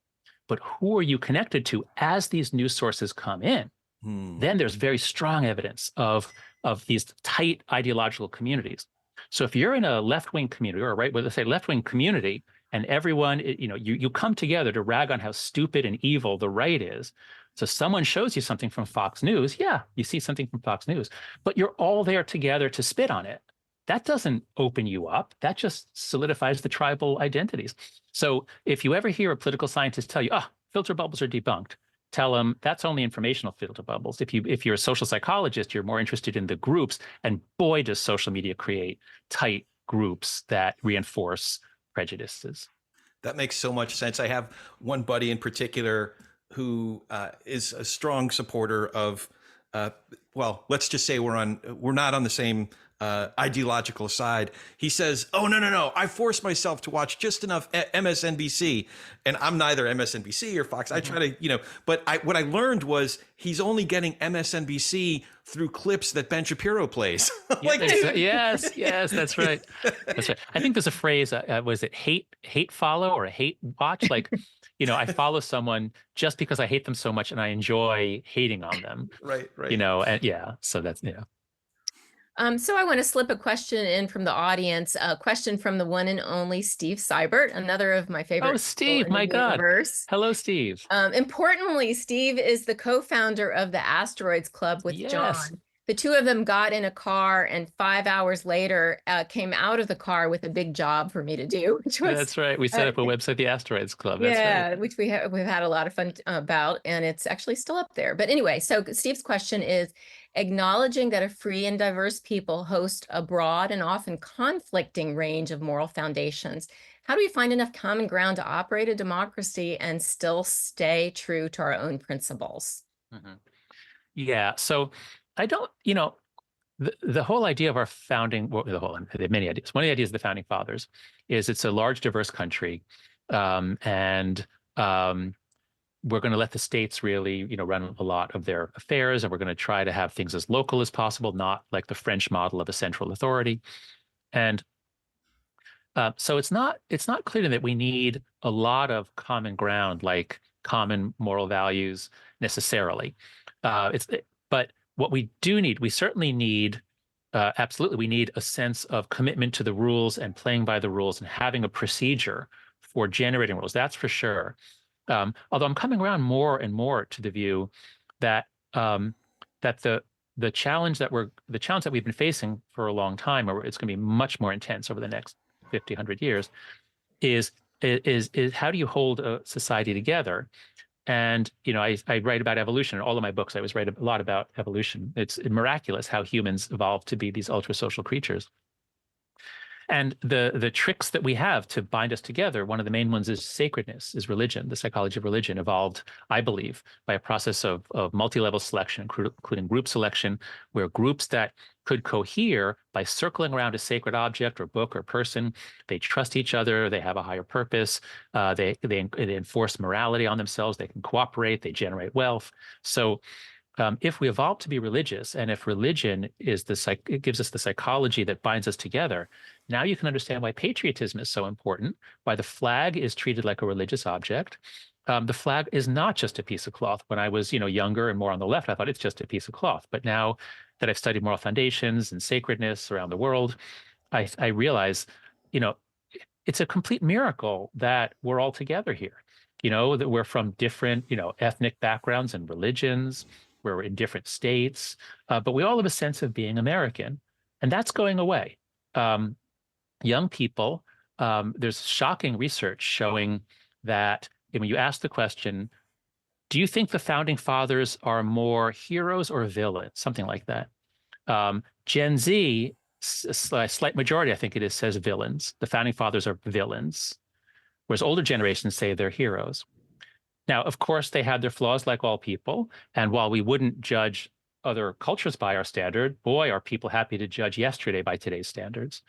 but who are you connected to as these news sources come in, then there's very strong evidence of these tight ideological communities. So if you're in a left-wing community, or let's say left-wing community, and everyone, you come together to rag on how stupid and evil the right is. So someone shows you something from Fox News, you see something from Fox News, but you're all there together to spit on it. That doesn't open you up. That just solidifies the tribal identities. So if you ever hear a political scientist tell you, filter bubbles are debunked, tell them that's only informational filter bubbles. If you're a social psychologist, you're more interested in the groups, and boy, does social media create tight groups that reinforce prejudices. That makes so much sense. I have one buddy in particular who is a strong supporter of, let's just say we're not on the same ideological side. He says, "Oh, no. I force myself to watch just enough MSNBC," and I'm neither MSNBC or Fox. I try to, but what I learned was he's only getting MSNBC through clips that Ben Shapiro plays. Yes, that's right. That's right. I think there's a phrase, was it hate follow or hate watch? Like, I follow someone just because I hate them so much and I enjoy hating on them. Right. So that's, So I want to slip a question in from the audience, a question from the one and only Steve Seibert, another of my favorite. Oh, Steve, my God. Universe. Hello, Steve. Importantly, Steve is the co-founder of the Asteroids Club with John. The two of them got in a car and 5 hours later came out of the car with a big job for me to do. That's right. We set up a website, the Asteroids Club. That's right. Which we've had a lot of fun about, and it's actually still up there. But anyway, so Steve's question is, acknowledging that a free and diverse people host a broad and often conflicting range of moral foundations, how do we find enough common ground to operate a democracy and still stay true to our own principles? Yeah. So I don't, the whole idea of our founding, there are many ideas. One of the ideas of the founding fathers is it's a large, diverse country, and we're going to let the states really, run a lot of their affairs, and we're going to try to have things as local as possible, not like the French model of a central authority. And so it's not clear that we need a lot of common ground, like common moral values necessarily. But what we do need, we certainly need, absolutely, we need a sense of commitment to the rules and playing by the rules and having a procedure for generating rules. That's for sure. Although I'm coming around more and more to the view that the challenge that we've been facing for a long time, or it's going to be much more intense over the next 50, 100 years, is how do you hold a society together? And, I write about evolution in all of my books. I always write a lot about evolution. It's miraculous how humans evolved to be these ultra social creatures. And the tricks that we have to bind us together, one of the main ones is sacredness, is religion. The psychology of religion evolved, I believe, by a process of multi-level selection, including group selection, where groups that could cohere by circling around a sacred object or book or person, they trust each other, they have a higher purpose, they enforce morality on themselves, they can cooperate, they generate wealth. So if we evolve to be religious, and if religion is it gives us the psychology that binds us together, now you can understand why patriotism is so important, why the flag is treated like a religious object. The flag is not just a piece of cloth. When I was, younger and more on the left, I thought it's just a piece of cloth. But now that I've studied moral foundations and sacredness around the world, I realize, it's a complete miracle that we're all together here. That we're from different, ethnic backgrounds and religions. We're in different states, but we all have a sense of being American, and that's going away. Young people, there's shocking research showing that when you ask the question, do you think the founding fathers are more heroes or villains? Something like that. Gen Z, a slight majority, I think it is, says villains. The founding fathers are villains, whereas older generations say they're heroes. Now, of course, they had their flaws like all people. And while we wouldn't judge other cultures by our standard, boy, are people happy to judge yesterday by today's standards.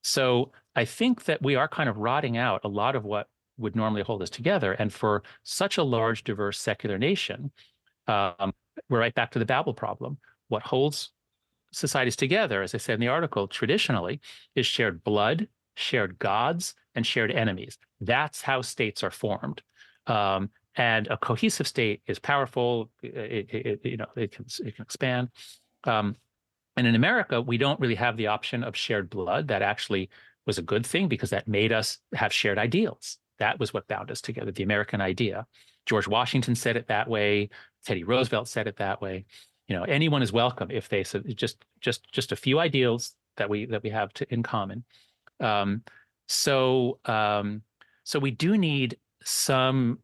So I think that we are kind of rotting out a lot of what would normally hold us together. And for such a large, diverse, secular nation, we're right back to the Babel problem. What holds societies together, as I said in the article, traditionally, is shared blood, shared gods, and shared enemies. That's how states are formed. And a cohesive state is powerful. It can expand. And in America, we don't really have the option of shared blood. That actually was a good thing because that made us have shared ideals. That was what bound us together, the American idea. George Washington said it that way. Teddy Roosevelt said it that way. Anyone is welcome if they said just a few ideals that we have in common. So we do need hold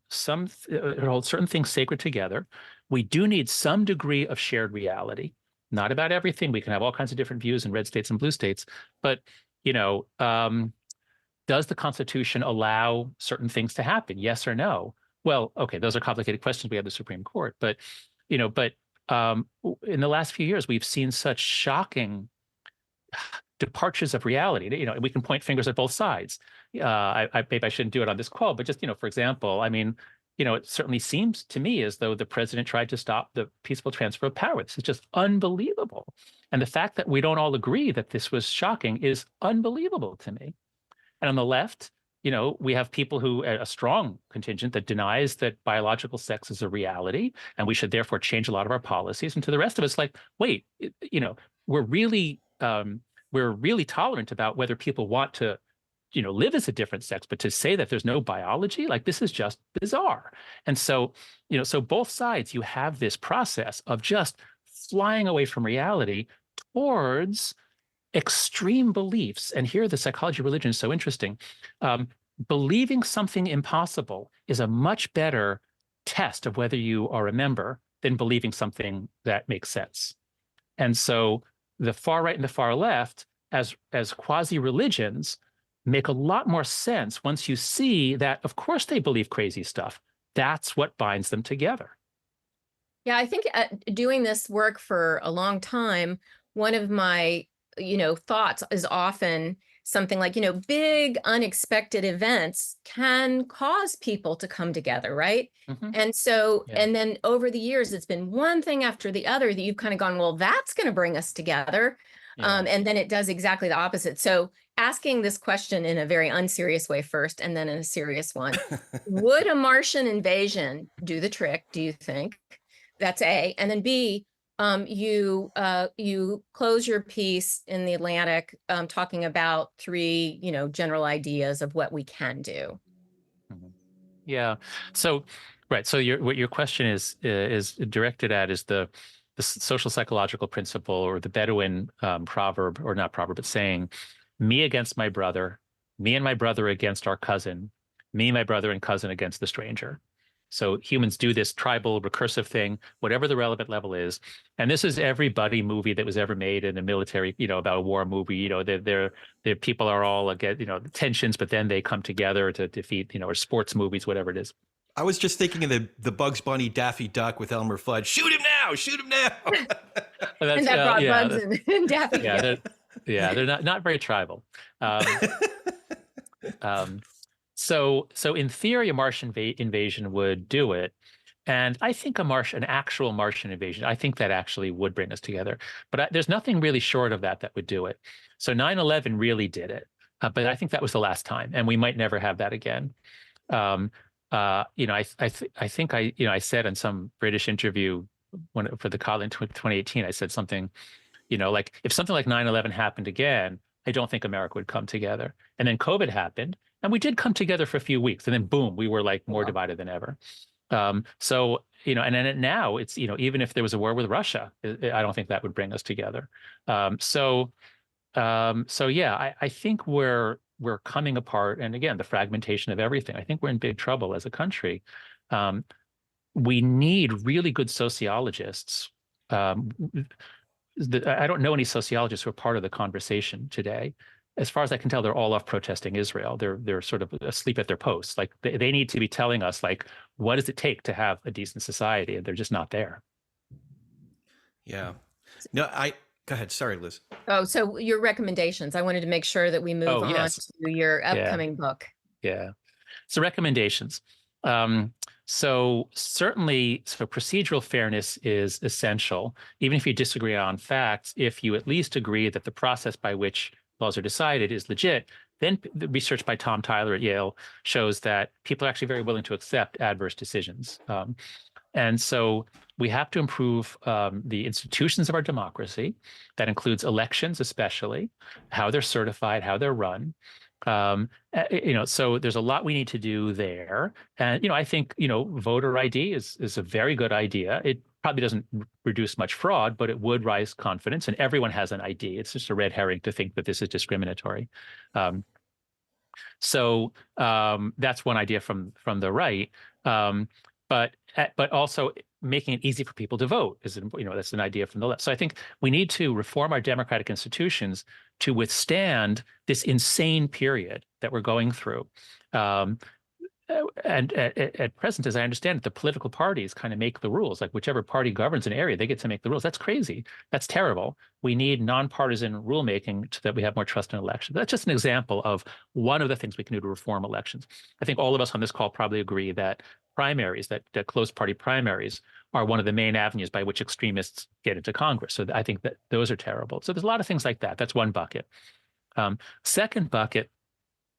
certain things sacred together. We do need some degree of shared reality. Not about everything. We can have all kinds of different views in red states and blue states, but does the Constitution allow certain things to happen? Yes or no? Well, okay, those are complicated questions. We have the Supreme Court, but in the last few years, we've seen such shocking departures of reality. We can point fingers at both sides. Maybe I shouldn't do it on this call, but just, for example, it certainly seems to me as though the president tried to stop the peaceful transfer of power. This is just unbelievable. And the fact that we don't all agree that this was shocking is unbelievable to me. And on the left, we have people a strong contingent that denies that biological sex is a reality, and we should therefore change a lot of our policies. And to the rest of us, like, wait, we're really tolerant about whether people want to, live as a different sex, but to say that there's no biology, like, this is just bizarre. And so, so both sides, you have this process of just flying away from reality towards extreme beliefs. And here the psychology of religion is so interesting. Believing something impossible is a much better test of whether you are a member than believing something that makes sense. And so the far right and the far left, as quasi-religions, make a lot more sense once you see that, of course, they believe crazy stuff. That's what binds them together. Yeah, I think doing this work for a long time, one of my, thoughts is often something like, big unexpected events can cause people to come together, right? Mm-hmm. And so, yeah. And then over the years, it's been one thing after the other that you've kind of gone, well, that's going to bring us together. Yeah. And then it does exactly the opposite. So asking this question in a very unserious way first, and then in a serious one, would a Martian invasion do the trick, do you think? That's A. And then B, you close your piece in the Atlantic talking about three, general ideas of what we can do. Yeah. So, right. So what your question is directed at is the social psychological principle, or the Bedouin proverb, or not proverb, but saying, me against my brother, me and my brother against our cousin, me, my brother and cousin against the stranger. So humans do this tribal recursive thing, whatever the relevant level is. And this is every buddy movie that was ever made in a military, about a war movie. The people are all against, tensions, but then they come together to defeat, or sports movies, whatever it is. I was just thinking of the Bugs Bunny Daffy Duck with Elmer Fudd. Shoot him now! Shoot him now! And that brought Bugs and Daffy. They're not very tribal. So in theory, a Martian invasion would do it. And I think an actual Martian invasion, I think that actually would bring us together. But there's nothing really short of that would do it. So 9/11 really did it. But I think that was the last time, and we might never have that again. I think I said in some British interview for the Collin 2018, I said something, like if something like 9/11 happened again, I don't think America would come together. And then COVID happened, and we did come together for a few weeks, and then boom, we were like more divided than ever. And then now it's, even if there was a war with Russia, I don't think that would bring us together. I think we're coming apart. And again, the fragmentation of everything. I think we're in big trouble as a country. We need really good sociologists. I don't know any sociologists who are part of the conversation today. As far as I can tell, they're all off protesting Israel. They're sort of asleep at their posts. Like they need to be telling us, like, what does it take to have a decent society? And they're just not there. Yeah. No, go ahead. Sorry, Liz. Oh, so your recommendations. I wanted to make sure that we move on to your upcoming book. Yeah. So recommendations. So procedural fairness is essential, even if you disagree on facts. If you at least agree that the process by which laws are decided is legit, then the research by Tom Tyler at Yale shows that people are actually very willing to accept adverse decisions. And so we have to improve the institutions of our democracy. That includes elections, especially, how they're certified, how they're run. So there's a lot we need to do there. And, I think, voter ID is a very good idea. It probably doesn't reduce much fraud, but it would raise confidence, and everyone has an ID. It's just a red herring to think that this is discriminatory. So that's one idea from the right. But also making it easy for people to vote is, that's an idea from the left. So I think we need to reform our democratic institutions to withstand this insane period that we're going through. And at present, as I understand it, the political parties kind of make the rules. Like whichever party governs an area, they get to make the rules. That's crazy. That's terrible. We need nonpartisan rulemaking so that we have more trust in elections. That's just an example of one of the things we can do to reform elections. I think all of us on this call probably agree that primaries, that closed party primaries, are one of the main avenues by which extremists get into Congress. So I think that those are terrible. So there's a lot of things like that. That's one bucket. Second bucket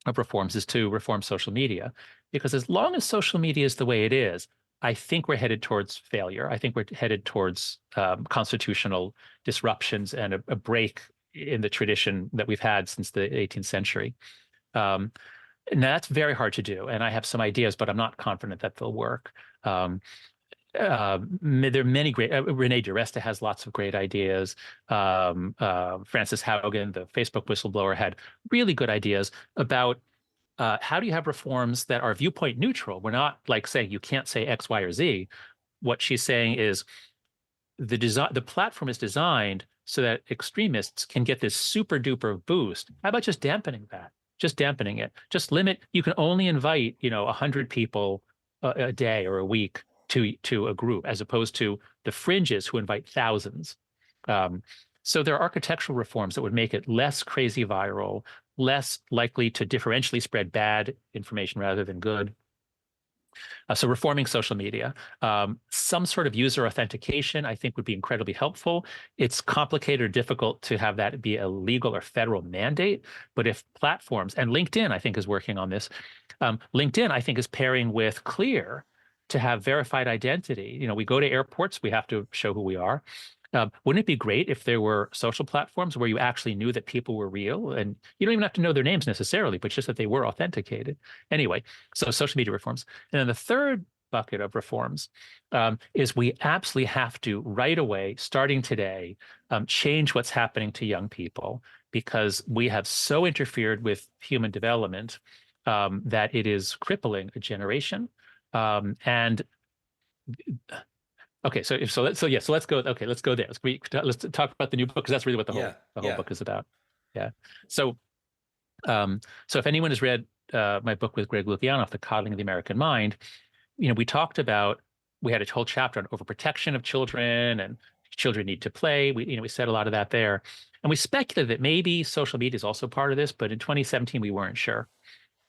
of reforms is to reform social media, because as long as social media is the way it is, I think we're headed towards failure. I think we're headed towards constitutional disruptions and a break in the tradition that we've had since the 18th century. Now, that's very hard to do, and I have some ideas, but I'm not confident that they'll work. There are many great. Renee DiResta has lots of great ideas. Frances Haugen, the Facebook whistleblower, had really good ideas about how do you have reforms that are viewpoint neutral. We're not like saying you can't say X, Y, or Z. What she's saying is the platform is designed so that extremists can get this super duper boost. How about just dampening that? Just dampening it. Just limit. You can only invite 100 people a day or a week to a group, as opposed to the fringes who invite thousands. So there are architectural reforms that would make it less crazy viral, less likely to differentially spread bad information rather than good. So reforming social media. Some sort of user authentication, I think, would be incredibly helpful. It's complicated or difficult to have that be a legal or federal mandate. But if platforms, and LinkedIn, I think, is working on this. LinkedIn, I think, is pairing with Clear to have verified identity. We go to airports, we have to show who we are. Wouldn't it be great if there were social platforms where you actually knew that people were real, and you don't even have to know their names necessarily, but just that they were authenticated? Anyway, so social media reforms. And then the third bucket of reforms is we absolutely have to, right away, starting today, change what's happening to young people, because we have so interfered with human development that it is crippling a generation. And okay, so let's go. Okay, let's go there. Let's talk about the new book, because that's really what the whole book is about. Yeah. So if anyone has read my book with Greg Lukianoff, The Coddling of the American Mind, we talked about, we had a whole chapter on overprotection of children, and children need to play. We said a lot of that there, and we speculated that maybe social media is also part of this, but in 2017 we weren't sure.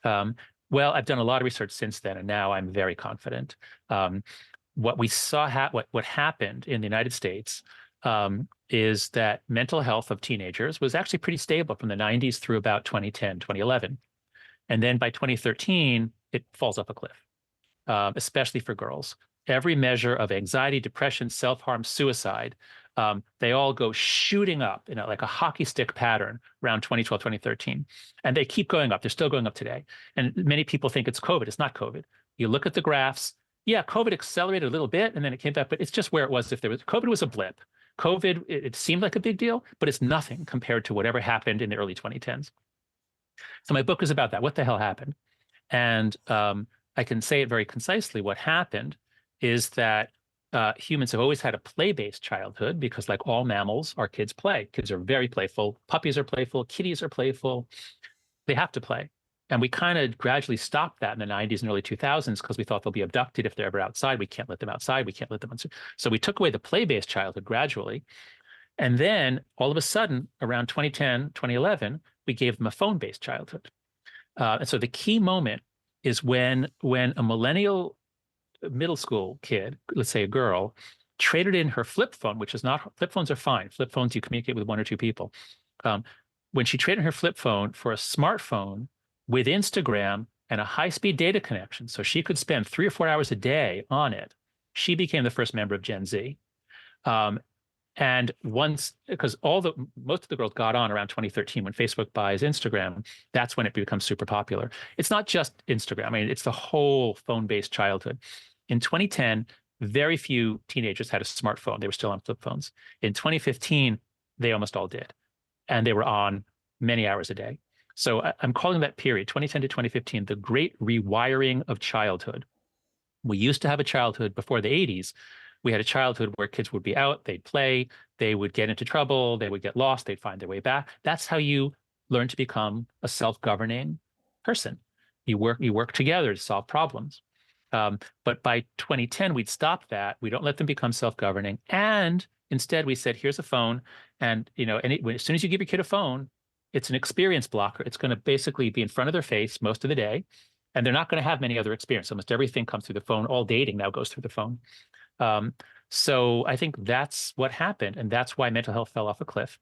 Well, I've done a lot of research since then, and now I'm very confident. What we saw, what happened in the United States is that mental health of teenagers was actually pretty stable from the 90s through about 2010, 2011. And then by 2013, it falls off a cliff, especially for girls. Every measure of anxiety, depression, self-harm, suicide, they all go shooting up, like a hockey stick pattern around 2012, 2013. And they keep going up. They're still going up today. And many people think it's COVID. It's not COVID. You look at the graphs. Yeah, COVID accelerated a little bit, and then it came back, but it's just where it was. If there was COVID, was a blip. COVID, it seemed like a big deal, but it's nothing compared to whatever happened in the early 2010s. So my book is about that. What the hell happened? And I can say it very concisely. What happened is that humans have always had a play-based childhood, because like all mammals, our kids play. Kids are very playful. Puppies are playful. Kitties are playful. They have to play. And we kind of gradually stopped that in the 90s and early 2000s, because we thought they'll be abducted if they're ever outside. We can't let them outside. We can't let them outside. So we took away the play-based childhood gradually. And then all of a sudden, around 2010, 2011, we gave them a phone-based childhood. And so the key moment is when a millennial middle school kid, let's say a girl, traded in her flip phone, which is not, flip phones are fine. Flip phones, you communicate with one or two people. When she traded her flip phone for a smartphone with Instagram and a high-speed data connection, so she could spend 3 or 4 hours a day on it, she became the first member of Gen Z. And once, because most of the girls got on around 2013 when Facebook buys Instagram, that's when it becomes super popular. It's not just Instagram. I mean, it's the whole phone-based childhood. In 2010, very few teenagers had a smartphone. They were still on flip phones. In 2015, they almost all did. And they were on many hours a day. So I'm calling that period, 2010 to 2015, the great rewiring of childhood. We used to have a childhood before the 80s. We had a childhood where kids would be out, they'd play, they would get into trouble, they would get lost, they'd find their way back. That's how you learn to become a self-governing person. You work together to solve problems. But by 2010, we'd stopped that. We don't let them become self-governing. And instead, we said, here's a phone. And as soon as you give your kid a phone, it's an experience blocker. It's going to basically be in front of their face most of the day. And they're not going to have many other experiences. Almost everything comes through the phone. All dating now goes through the phone. So I think that's what happened. And that's why mental health fell off a cliff.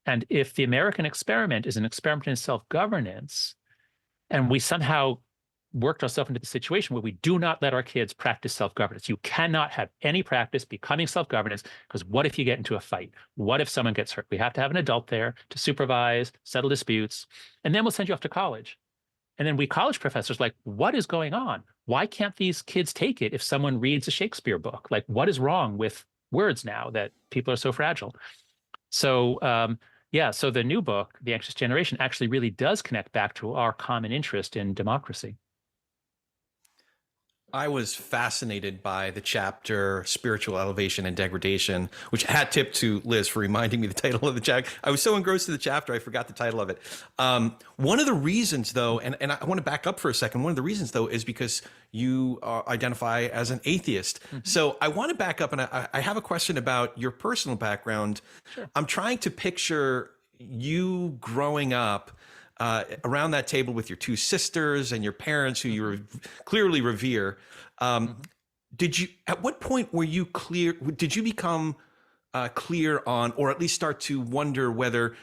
And if the American experiment is an experiment in self-governance, and we somehow worked ourselves into the situation where we do not let our kids practice self-governance. You cannot have any practice becoming self-governance, because what if you get into a fight? What if someone gets hurt? We have to have an adult there to supervise, settle disputes, and then we'll send you off to college. And then we college professors like, what is going on? Why can't these kids take it if someone reads a Shakespeare book? Like, what is wrong with words now that people are so fragile? So so the new book, The Anxious Generation, actually really does connect back to our common interest in democracy. I was fascinated by the chapter Spiritual Elevation and Degradation, which hat tip to Liz for reminding me the title of the chapter. I was so engrossed in the chapter, I forgot the title of it. One of the reasons, though, and I want to back up for a second, one of the reasons, though, is because you identify as an atheist. Mm-hmm. So I want to back up, and I have a question about your personal background. Sure. I'm trying to picture you growing up around that table with your two sisters and your parents, who you clearly revere. At what point were you clear? Did you become clear on, or at least start to wonder whether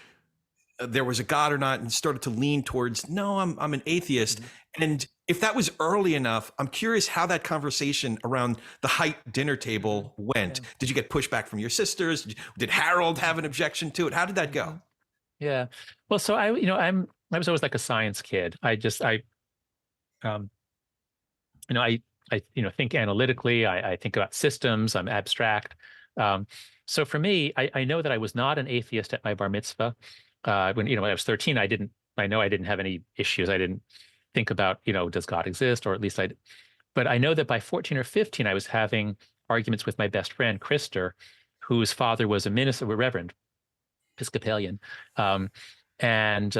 there was a God or not, and started to lean towards, no, I'm an atheist? Mm-hmm. And if that was early enough, I'm curious how that conversation around the Haidt dinner table went. Yeah. Did you get pushback from your sisters? Did Harold have an objection to it? How did that go? Yeah. Well, so I was always like a science kid. I think analytically. I think about systems. I'm abstract. So for me, I know that I was not an atheist at my bar mitzvah. When I was 13, I know I didn't have any issues. I didn't think about, does God exist? Or at least But I know that by 14 or 15, I was having arguments with my best friend, Krister, whose father was a minister, a reverend, Episcopalian. And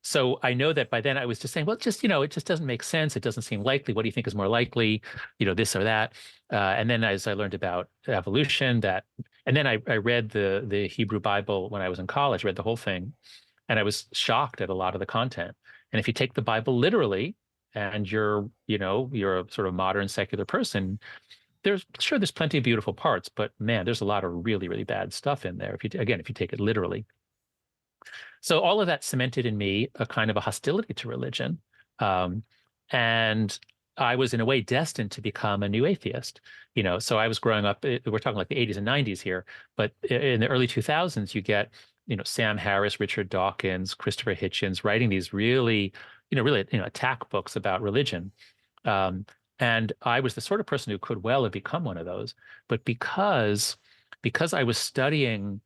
so I know that by then I was just saying, well, just, it just doesn't make sense. It doesn't seem likely. What do you think is more likely? This or that. And then as I learned about evolution, and then I read the Hebrew Bible when I was in college, read the whole thing, and I was shocked at a lot of the content. And if you take the Bible literally, and you're a sort of modern secular person, there's plenty of beautiful parts, but man, there's a lot of really, really bad stuff in there. If you take it literally. So all of that cemented in me a kind of a hostility to religion. And I was in a way destined to become a new atheist. So I was growing up, we're talking like the 80s and 90s here, but in the early 2000s, you get, Sam Harris, Richard Dawkins, Christopher Hitchens writing these really attack books about religion. And I was the sort of person who could well have become one of those. But because I was studying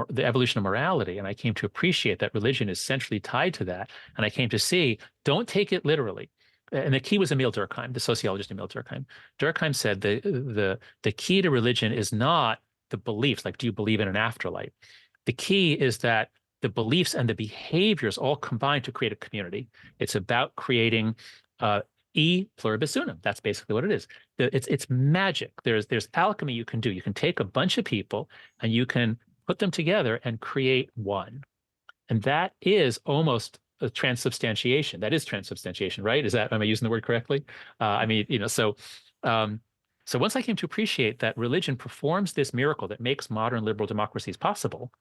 the evolution of morality, and I came to appreciate that religion is centrally tied to that, and I came to see, don't take it literally. And the key was Emil Durkheim, the sociologist Emil Durkheim. Durkheim said the key to religion is not the beliefs, like do you believe in an afterlife? The key is that the beliefs and the behaviors all combine to create a community. It's about creating e pluribus unum. That's basically what it is. It's magic. There's alchemy you can do. You can take a bunch of people and you can put them together and create one. And that is almost a transubstantiation. That is transubstantiation, right? Am I using the word correctly? So once I came to appreciate that religion performs this miracle that makes modern liberal democracies possible,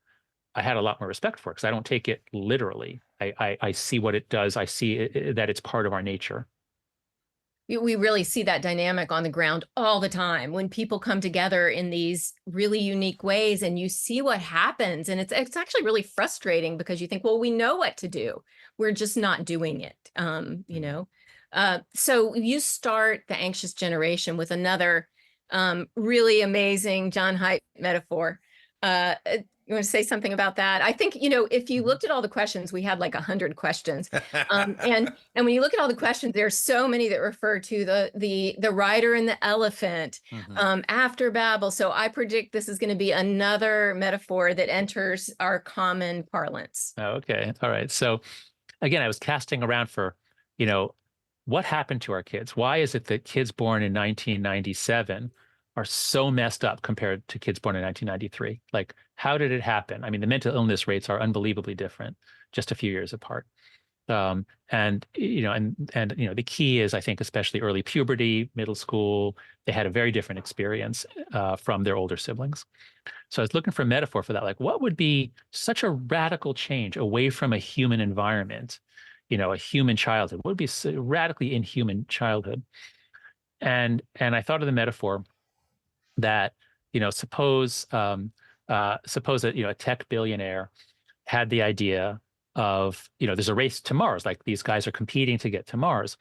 I had a lot more respect for it because I don't take it literally. I see what it does. I see that it's part of our nature. We really see that dynamic on the ground all the time when people come together in these really unique ways, and you see what happens. And it's actually really frustrating because you think, well, we know what to do. We're just not doing it. So you start The Anxious Generation with another really amazing John Haidt metaphor. You want to say something about that? I think, if you looked at all the questions, we had like 100 questions. And when you look at all the questions, there's so many that refer to the rider and the elephant after Babel. So I predict this is going to be another metaphor that enters our common parlance. Okay. All right. So again, I was casting around for, what happened to our kids? Why is it that kids born in 1997 are so messed up compared to kids born in 1993? Like, how did it happen? I mean, the mental illness rates are unbelievably different, just a few years apart. The key is, I think, especially early puberty, middle school, they had a very different experience from their older siblings. So I was looking for a metaphor for that. Like, what would be such a radical change away from a human environment, a human childhood? What would be a radically inhuman childhood? And I thought of the metaphor that, suppose that, a tech billionaire had the idea of, there's a race to Mars, like these guys are competing to get to Mars.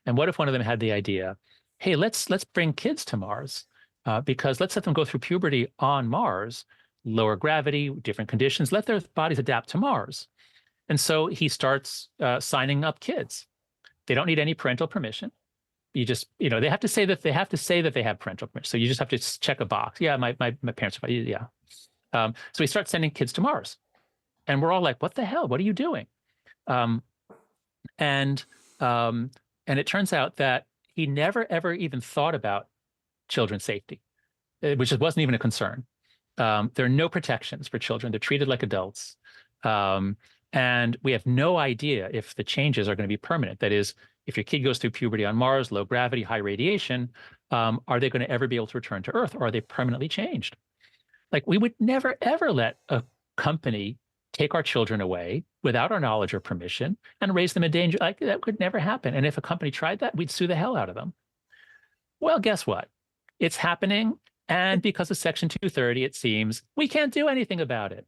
And what if one of them had the idea, hey, let's bring kids to Mars because let's let them go through puberty on Mars, lower gravity, different conditions, let their bodies adapt to Mars. And so he starts signing up kids. They don't need any parental permission. You just, they have to say that they have parental permission. So you just have to check a box. Yeah, my parents are, yeah. So he starts sending kids to Mars. And we're all like, what the hell? What are you doing? And it turns out that he never, ever even thought about children's safety, which wasn't even a concern. There are no protections for children. They're treated like adults. And we have no idea if the changes are going to be permanent. That is, if your kid goes through puberty on Mars, low gravity, high radiation, are they going to ever be able to return to Earth, or are they permanently changed? Like, we would never, ever let a company take our children away without our knowledge or permission and raise them in danger. Like, that could never happen. And if a company tried that, we'd sue the hell out of them. Well, guess what? It's happening. And because of Section 230, it seems we can't do anything about it.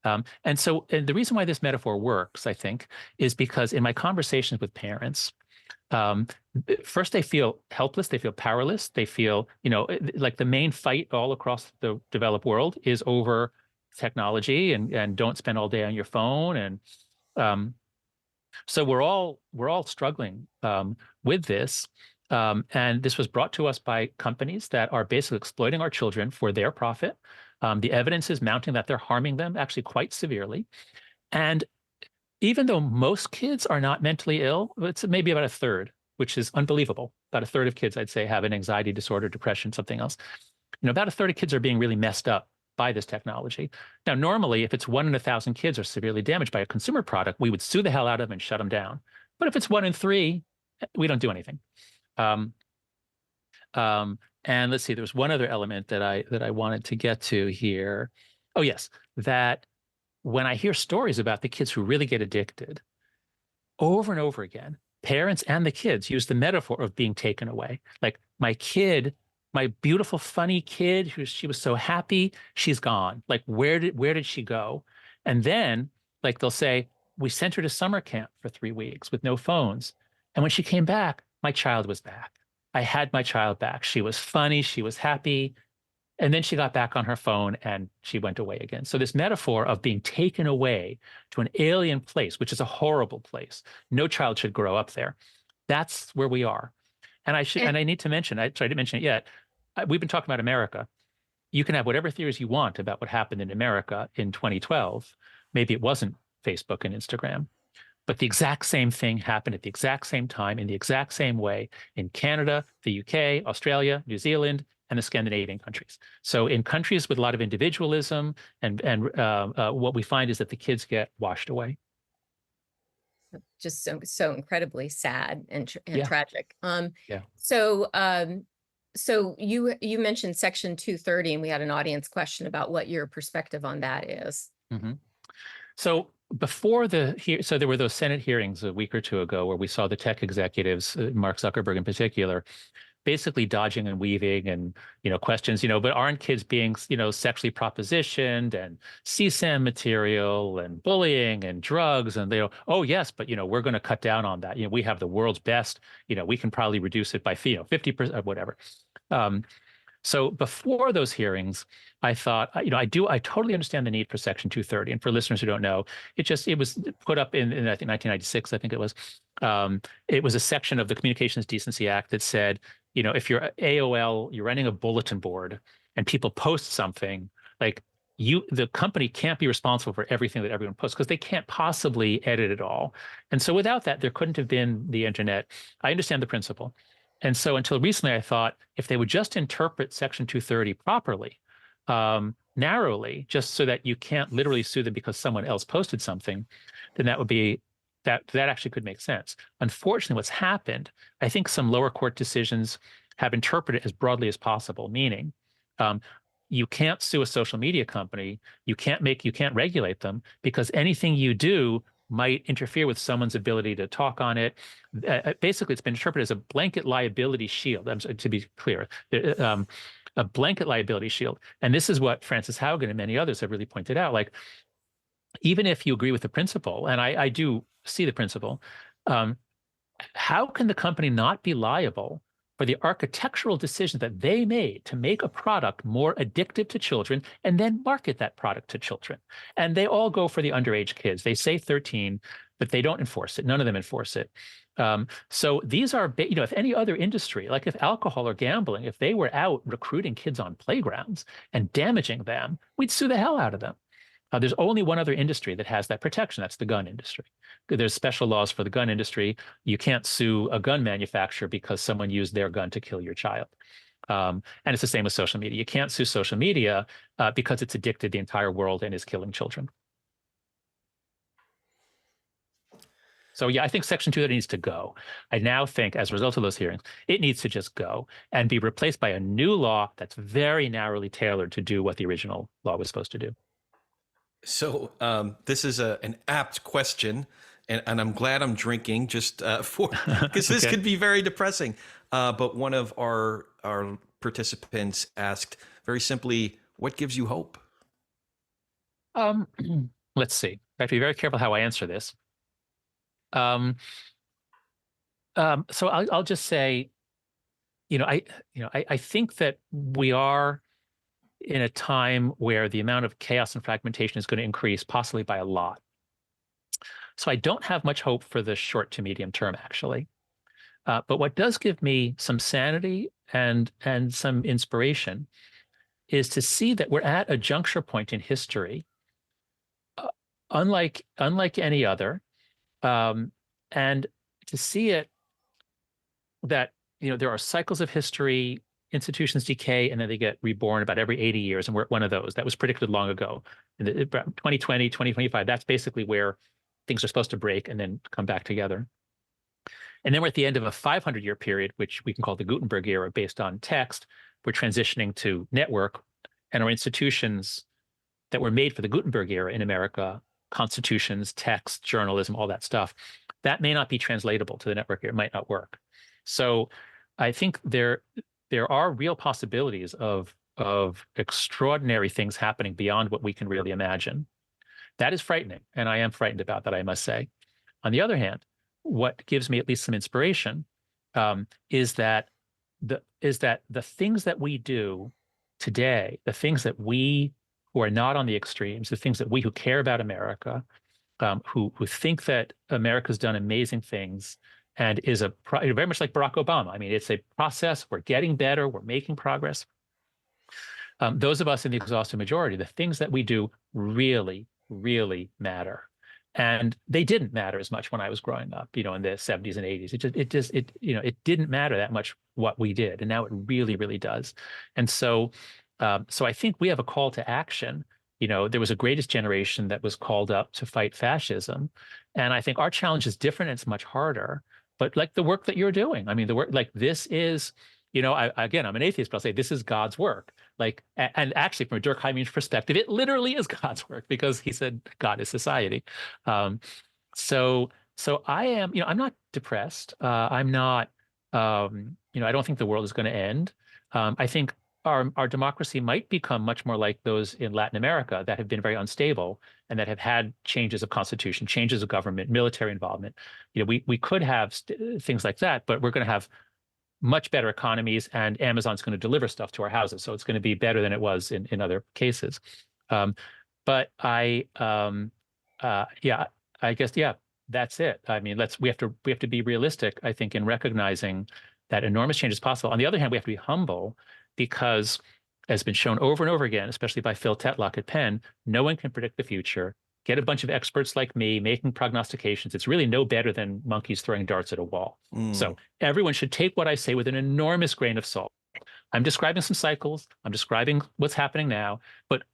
And the reason why this metaphor works, I think, is because in my conversations with parents, first they feel helpless, they feel powerless, they feel, like the main fight all across the developed world is over technology and don't spend all day on your phone. And so we're all struggling with this. And this was brought to us by companies that are basically exploiting our children for their profit. The evidence is mounting that they're harming them actually quite severely. And even though most kids are not mentally ill, it's maybe about a third, which is unbelievable. About a third of kids, I'd say, have an anxiety disorder, depression, something else. About a third of kids are being really messed up by this technology. Now, normally, if it's 1 in 1,000 kids are severely damaged by a consumer product, we would sue the hell out of them and shut them down. But if it's 1 in 3, we don't do anything. And let's see, there's one other element that I wanted to get to here. Oh, yes, that when I hear stories about the kids who really get addicted, over and over again, parents and the kids use the metaphor of being taken away. Like, my kid, my beautiful, funny kid, she was so happy, she's gone. Like, where did she go? And then, like, they'll say, we sent her to summer camp for 3 weeks with no phones. And when she came back, my child was back. I had my child back. She was funny, she was happy. And then she got back on her phone and she went away again. So this metaphor of being taken away to an alien place, which is a horrible place. No child should grow up there. That's where we are. And I need to mention, I didn't mention it yet. We've been talking about America. You can have whatever theories you want about what happened in America in 2012. Maybe it wasn't Facebook and Instagram, but the exact same thing happened at the exact same time in the exact same way in Canada, the UK, Australia, New Zealand, and the Scandinavian countries. So in countries with a lot of individualism, and what we find is that the kids get washed away. Just so incredibly sad and Yeah. tragic. Yeah. So you mentioned Section 230, and we had an audience question about what your perspective on that is. Mm-hmm. So before so there were those Senate hearings a week or two ago where we saw the tech executives, Mark Zuckerberg in particular, basically dodging and weaving and, questions, but aren't kids being, sexually propositioned and CSAM material and bullying and drugs? And they go, oh, yes, but, we're going to cut down on that. We have the world's best, we can probably reduce it by, 50%, whatever. So before those hearings, I thought, I totally understand the need for Section 230. And for listeners who don't know, it was put up in I think 1996, I think it was. It was a section of the Communications Decency Act that said, if you're AOL, you're running a bulletin board and people post something, like the company can't be responsible for everything that everyone posts because they can't possibly edit it all. And so without that, there couldn't have been the internet. I understand the principle. And so until recently, I thought if they would just interpret Section 230 properly, narrowly, just so that you can't literally sue them because someone else posted something, then that would be that actually could make sense. Unfortunately, what's happened, I think some lower court decisions have interpreted it as broadly as possible, meaning you can't sue a social media company, you can't regulate them because anything you do might interfere with someone's ability to talk on it. Basically, it's been interpreted as a blanket liability shield, to be clear, a blanket liability shield. And this is what Frances Haugen and many others have really pointed out. Like, even if you agree with the principle, and I do see the principle, how can the company not be liable for the architectural decision that they made to make a product more addictive to children and then market that product to children? And they all go for the underage kids. They say 13, but they don't enforce it. None of them enforce it. So these are, if any other industry, like if alcohol or gambling, if they were out recruiting kids on playgrounds and damaging them, we'd sue the hell out of them. There's only one other industry that has that protection. That's the gun industry. There's special laws for the gun industry. You can't sue a gun manufacturer because someone used their gun to kill your child. And it's the same with social media. You can't sue social media because it's addicted the entire world and is killing children. So yeah, I think Section 230 needs to go. I now think, as a result of those hearings, it needs to just go and be replaced by a new law that's very narrowly tailored to do what the original law was supposed to do. So this is an apt question, and I'm glad I'm drinking just because this could be very depressing. But one of our participants asked very simply, "What gives you hope?" Let's see. I have to be very careful how I answer this. So I'll just say, I think that we are in a time where the amount of chaos and fragmentation is going to increase, possibly by a lot. So I don't have much hope for the short to medium term, actually. But what does give me some sanity and some inspiration is to see that we're at a juncture point in history, unlike any other, and to see it that there are cycles of history, institutions decay, and then they get reborn about every 80 years, and we're at one of those. That was predicted long ago. In 2020, 2025, that's basically where things are supposed to break and then come back together. And then we're at the end of a 500-year period, which we can call the Gutenberg era, based on text. We're transitioning to network, and our institutions that were made for the Gutenberg era in America, constitutions, text, journalism, all that stuff, that may not be translatable to the network era. It might not work. So I think there are real possibilities of extraordinary things happening beyond what we can really imagine. That is frightening, and I am frightened about that, I must say. On the other hand, what gives me at least some inspiration is that the things that we do today, the things that we who are not on the extremes, the things that we who care about America, who think that America's done amazing things and is very much like Barack Obama. I mean, it's a process. We're getting better. We're making progress. Those of us in the exhaustive majority, the things that we do really, really matter. And they didn't matter as much when I was growing up, in the 70s and 80s. It didn't matter that much what we did, and now it really, really does. And so I think we have a call to action. There was a greatest generation that was called up to fight fascism, and I think our challenge is different and it's much harder. But like the work that you're doing, I mean, the work like this is, again, I'm an atheist, but I'll say this is God's work. And actually, from a Durkheimian perspective, it literally is God's work, because he said God is society. So I am, I'm not depressed. I'm not, I don't think the world is going to end. I think our democracy might become much more like those in Latin America that have been very unstable and that have had changes of constitution, changes of government, military involvement. We could have things like that, but we're going to have much better economies, and Amazon's going to deliver stuff to our houses. So it's going to be better than it was in other cases. But I guess, that's it. I mean, we have to be realistic, I think, in recognizing that enormous change is possible. On the other hand, we have to be humble, because as been shown over and over again, especially by Phil Tetlock at Penn, no one can predict the future. Get a bunch of experts like me making prognostications. It's really no better than monkeys throwing darts at a wall. So everyone should take what I say with an enormous grain of salt. I'm describing some cycles. I'm describing what's happening now, but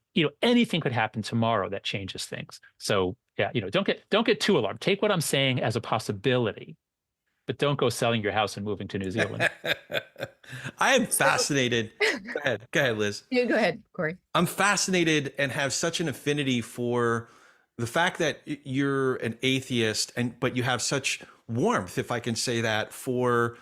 anything could happen tomorrow that changes things. So don't get too alarmed. Take what I'm saying as a possibility, but don't go selling your house and moving to New Zealand. I am fascinated. Go ahead, Liz. You go ahead, Corey. I'm fascinated and have such an affinity for the fact that you're an atheist, but you have such warmth, if I can say that, for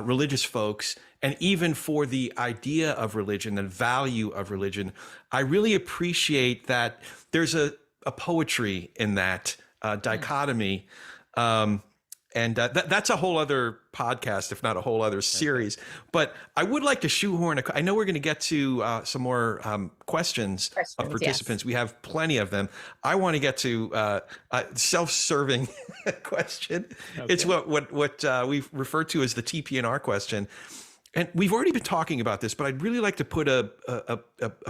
religious folks, and even for the idea of religion and value of religion. I really appreciate that there's a poetry in that dichotomy. And that's a whole other podcast, if not a whole other series. But I would like to shoehorn I know we're going to get to some more questions of participants. Yes. We have plenty of them. I want to get to a self-serving question. Okay. It's what we've referred to as the TP&R question. And we've already been talking about this, but I'd really like to put a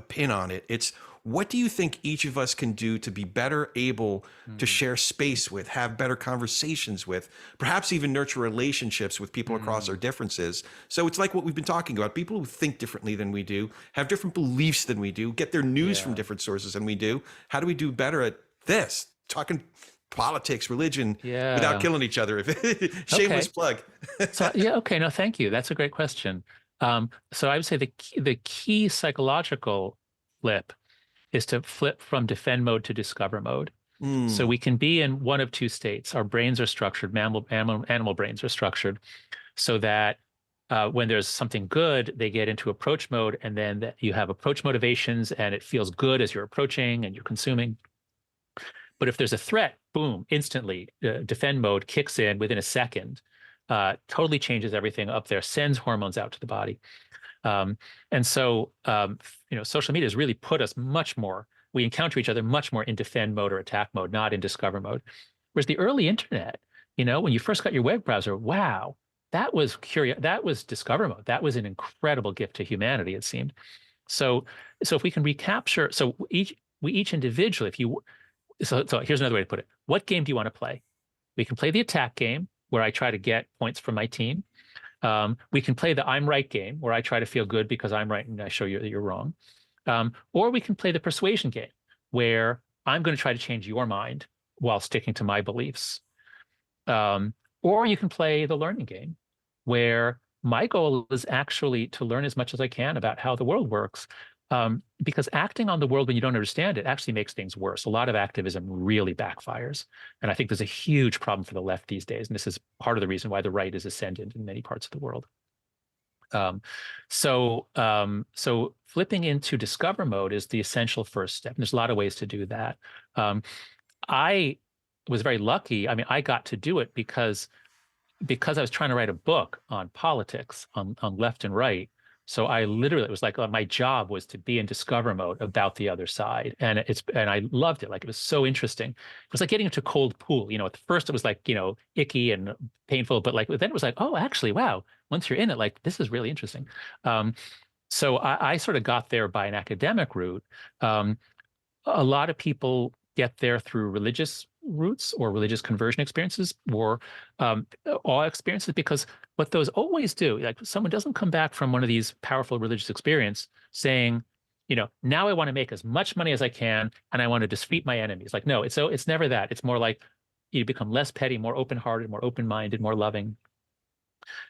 pin on it. It's, what do you think each of us can do to be better able to share space with, have better conversations with, perhaps even nurture relationships with people across our differences? So it's like what we've been talking about. People who think differently than we do, have different beliefs than we do, get their news from different sources than we do. How do we do better at this? Talking politics, religion, without killing each other. Shameless plug. Okay. No, thank you. That's a great question. So I would say the key psychological flip is to flip from defend mode to discover mode. So we can be in one of two states. Our brains are structured, animal brains are structured, so that when there's something good, they get into approach mode, and then you have approach motivations, and it feels good as you're approaching and you're consuming. But if there's a threat, boom, instantly, defend mode kicks in within a second, totally changes everything up there, sends hormones out to the body. And so, social media has really put us much more, we encounter each other much more in defend mode or attack mode, not in discover mode. Whereas the early internet, when you first got your web browser, wow, that was curious. That was discover mode. That was an incredible gift to humanity, it seemed. So if we can recapture, we each individually, so here's another way to put it. What game do you want to play? We can play the attack game where I try to get points from my team. We can play the I'm right game where I try to feel good because I'm right and I show you that you're wrong. Or we can play the persuasion game where I'm going to try to change your mind while sticking to my beliefs. Or you can play the learning game where my goal is actually to learn as much as I can about how the world works. Because acting on the world when you don't understand it actually makes things worse. A lot of activism really backfires. And I think there's a huge problem for the left these days. And this is part of the reason why the right is ascendant in many parts of the world. So flipping into discover mode is the essential first step. And there's a lot of ways to do that. I was very lucky. I mean, I got to do it because I was trying to write a book on politics, on left and right. So I literally, it was like my job was to be in discover mode about the other side. And I loved it. Like, it was so interesting. It was like getting into a cold pool. You know, at first it was like, you know, icky and painful, but like, then it was like, oh, actually, wow. Once you're in it, like, this is really interesting. So I sort of got there by an academic route. A lot of people get there through religious roots or religious conversion experiences or awe experiences, because what those always do, like, someone doesn't come back from one of these powerful religious experience saying, you know, now I want to make as much money as I can and I want to defeat my enemies. Like, no, it's never that. It's more like you become less petty, more open-hearted, more open-minded, more loving.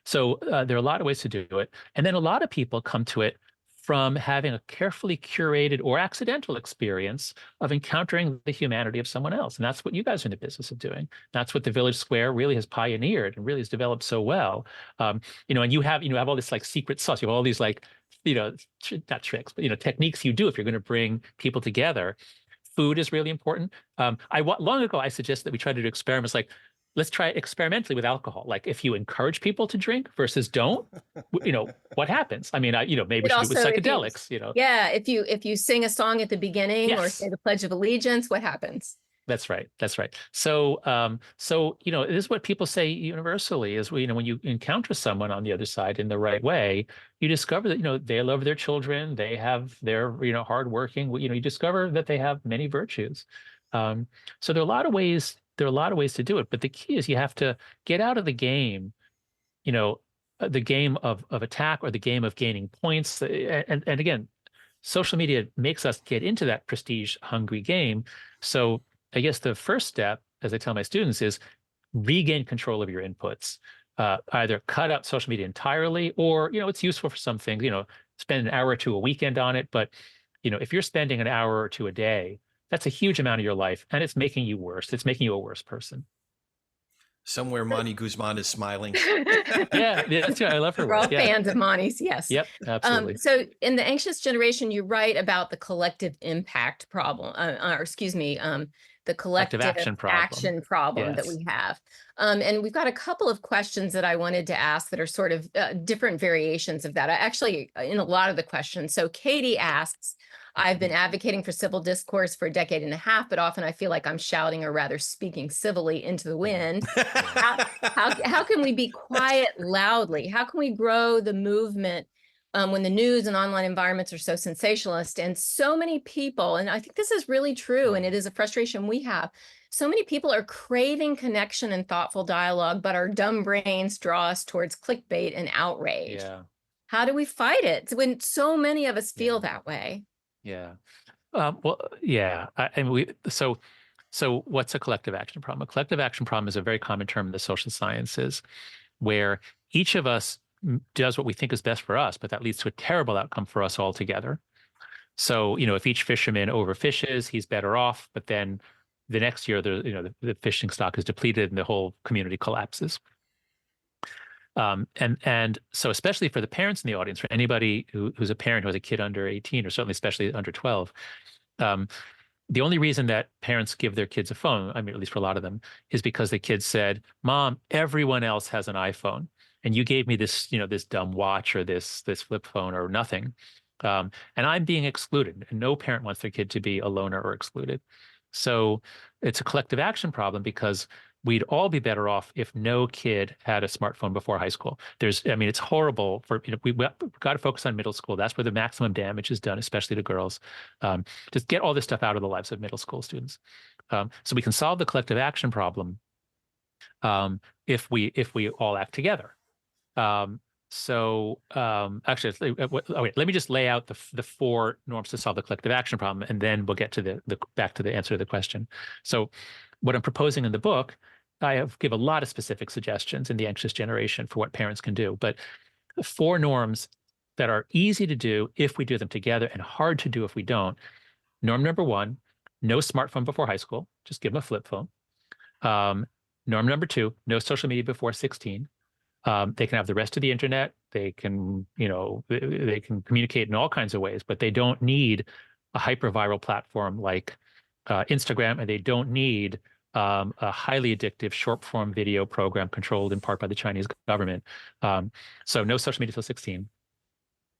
So there are a lot of ways to do it. And then a lot of people come to it from having a carefully curated or accidental experience of encountering the humanity of someone else. And that's what you guys are in the business of doing. That's what the Village Square really has pioneered and really has developed so well. You know, and you have all this like secret sauce. You have all these like, you know, not tricks, but, you know, techniques you do if you're going to bring people together. Food is really important. Long ago, I suggested that we try to do experiments like, let's try it experimentally with alcohol. Like, if you encourage people to drink versus don't, you know, what happens? I mean, you know, maybe we should do it with psychedelics, you know. Yeah, if you sing a song at the beginning or say the Pledge of Allegiance, what happens? That's right. That's right. So, you know, this is what people say universally is, you know, when you encounter someone on the other side in the right way, you discover that, you know, they love their children, they're, you know, hardworking, you know, you discover that they have many virtues. So there are a lot of ways to do it, but the key is you have to get out of the game, you know, the game of attack or the game of gaining points. And again, social media makes us get into that prestige hungry game. So I guess the first step, as I tell my students, is regain control of your inputs. Either cut out social media entirely, or, you know, it's useful for some things, you know, spend an hour or two a weekend on it. But, you know, if you're spending an hour or two a day, that's a huge amount of your life, and it's making you worse. It's making you a worse person. Somewhere Moni Guzman is smiling. Yeah, that's right. I love her We're work. all fans of Moni's, yes. Yep, absolutely. So in The Anxious Generation, you write about the collective impact problem, the collective action problem that we have. And we've got a couple of questions that I wanted to ask that are sort of different variations of that. Actually, in a lot of the questions. So Katie asks, I've been advocating for civil discourse for a decade and a half, but often I feel like I'm shouting or rather speaking civilly into the wind. How can we be quiet loudly? How can we grow the movement when the news and online environments are so sensationalist? And so many people, and I think this is really true, and it is a frustration we have, so many people are craving connection and thoughtful dialogue, but our dumb brains draw us towards clickbait and outrage. Yeah. How do we fight it when so many of us feel that way? Yeah. Well, yeah. So what's a collective action problem? A collective action problem is a very common term in the social sciences, where each of us does what we think is best for us, but that leads to a terrible outcome for us all together. So, you know, if each fisherman overfishes, he's better off, but then the next year, the fishing stock is depleted and the whole community collapses. And so especially for the parents in the audience, for anybody who's a parent who has a kid under 18, or certainly especially under 12, the only reason that parents give their kids a phone, I mean, at least for a lot of them, is because the kid said, Mom, everyone else has an iPhone, and you gave me this, you know, this dumb watch or this flip phone or nothing. And I'm being excluded, and no parent wants their kid to be a loner or excluded. So it's a collective action problem, because we'd all be better off if no kid had a smartphone before high school. I mean, it's horrible for, we've got to focus on middle school. That's where the maximum damage is done, especially to girls. Just get all this stuff out of the lives of middle school students. So we can solve the collective action problem if we all act together. Actually, let me just lay out the 4 norms to solve the collective action problem, and then we'll get to back to the answer to the question. So what I'm proposing in the book, I give a lot of specific suggestions in The Anxious Generation for what parents can do, but 4 norms that are easy to do if we do them together and hard to do if we don't. Norm number 1, no smartphone before high school. Just give them a flip phone. Norm number 2, no social media before 16. They can have the rest of the internet. They can, they can communicate in all kinds of ways, but they don't need a hyper-viral platform like Instagram, and they don't need a highly addictive short-form video program controlled in part by the Chinese government. So no social media till 16.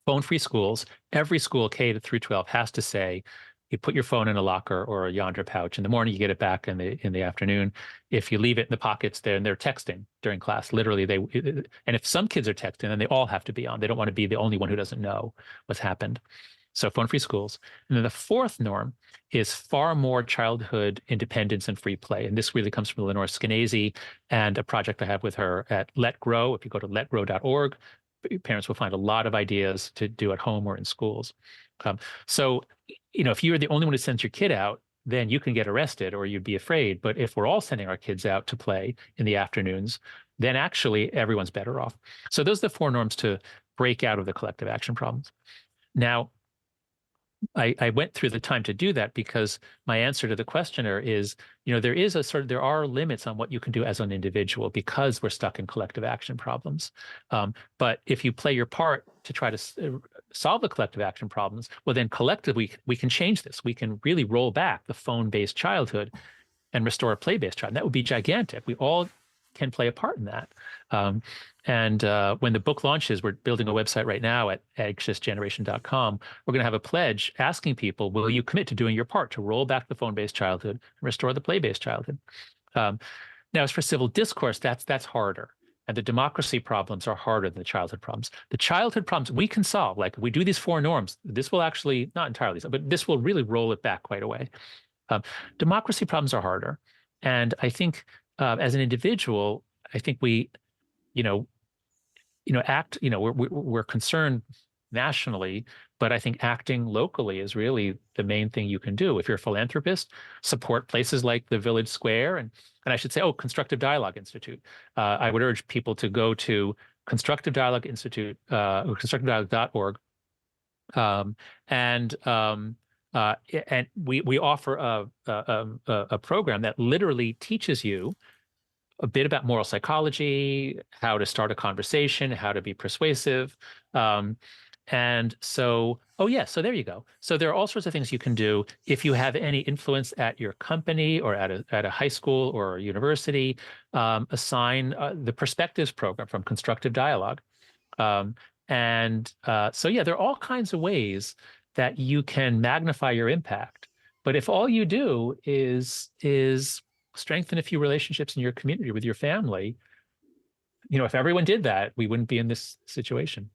Phone-free schools. Every school, K through 12, has to say, you put your phone in a locker or a yonder pouch. In the morning, you get it back in the afternoon. If you leave it in the pockets there, and they're texting during class, literally and if some kids are texting, then they all have to be on. They don't want to be the only one who doesn't know what's happened. So phone-free schools. And then the 4th norm is far more childhood independence and free play. And this really comes from Lenore Skenazy and a project I have with her at Let Grow. If you go to letgrow.org, parents will find a lot of ideas to do at home or in schools. So, if you're the only one who sends your kid out, then you can get arrested or you'd be afraid. But if we're all sending our kids out to play in the afternoons, then actually everyone's better off. So those are the 4 norms to break out of the collective action problems. Now, I went through the time to do that because my answer to the questioner is, there are limits on what you can do as an individual because we're stuck in collective action problems. But if you play your part to try to solve the collective action problems, well, then collectively we can change this. We can really roll back the phone-based childhood and restore a play-based childhood. That would be gigantic. We all can play a part in that. And when the book launches, we're building a website right now at anxioussgeneration.com. We're going to have a pledge asking people, will you commit to doing your part to roll back the phone-based childhood and restore the play-based childhood? Now, as for civil discourse, that's harder. And the democracy problems are harder than the childhood problems. The childhood problems we can solve. Like, if we do these 4 norms, this will actually, not entirely, but this will really roll it back quite a way. Democracy problems are harder. And I think as an individual, I think we, act, we're concerned nationally, but I think acting locally is really the main thing you can do. If you're a philanthropist, support places like the Village Square, and I should say, Constructive Dialogue Institute. I would urge people to go to Constructive Dialogue Institute, or constructivedialogue.org, and we offer a program that literally teaches you a bit about moral psychology, how to start a conversation, how to be persuasive. And so, so there you go. So there are all sorts of things you can do if you have any influence at your company or at a high school or a university. Assign the Perspectives program from Constructive Dialogue. So there are all kinds of ways that you can magnify your impact. But if all you do is strengthen a few relationships in your community with your family, if everyone did that, we wouldn't be in this situation.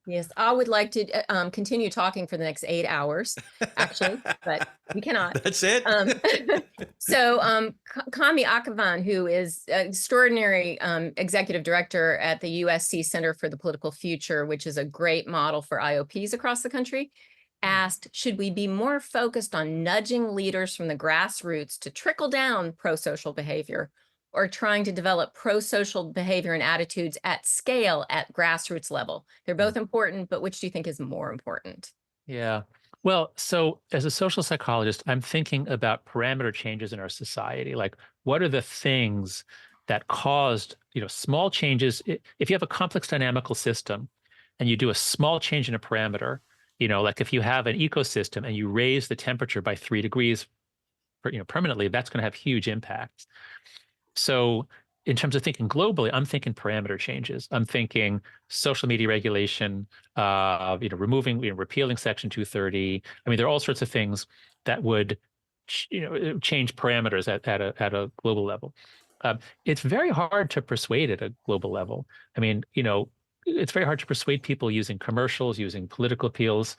Yes, I would like to continue talking for the next 8 hours, actually, but we cannot. That's it. So Kami Akavan, who is an extraordinary executive director at the USC Center for the Political Future, which is a great model for IOPs across the country, asked, should we be more focused on nudging leaders from the grassroots to trickle down pro-social behavior, or trying to develop pro-social behavior and attitudes at scale at grassroots level? They're both important, but which do you think is more important? Yeah. Well, so as a social psychologist, I'm thinking about parameter changes in our society. Like, what are the things that caused, small changes? If you have a complex dynamical system and you do a small change in a parameter, like if you have an ecosystem and you raise the temperature by 3 degrees, permanently, that's going to have huge impacts. So in terms of thinking globally, I'm thinking parameter changes. I'm thinking social media regulation, repealing Section 230. I mean, there are all sorts of things that would change parameters at a global level. It's very hard to persuade at a global level. I mean, it's very hard to persuade people using commercials, using political appeals,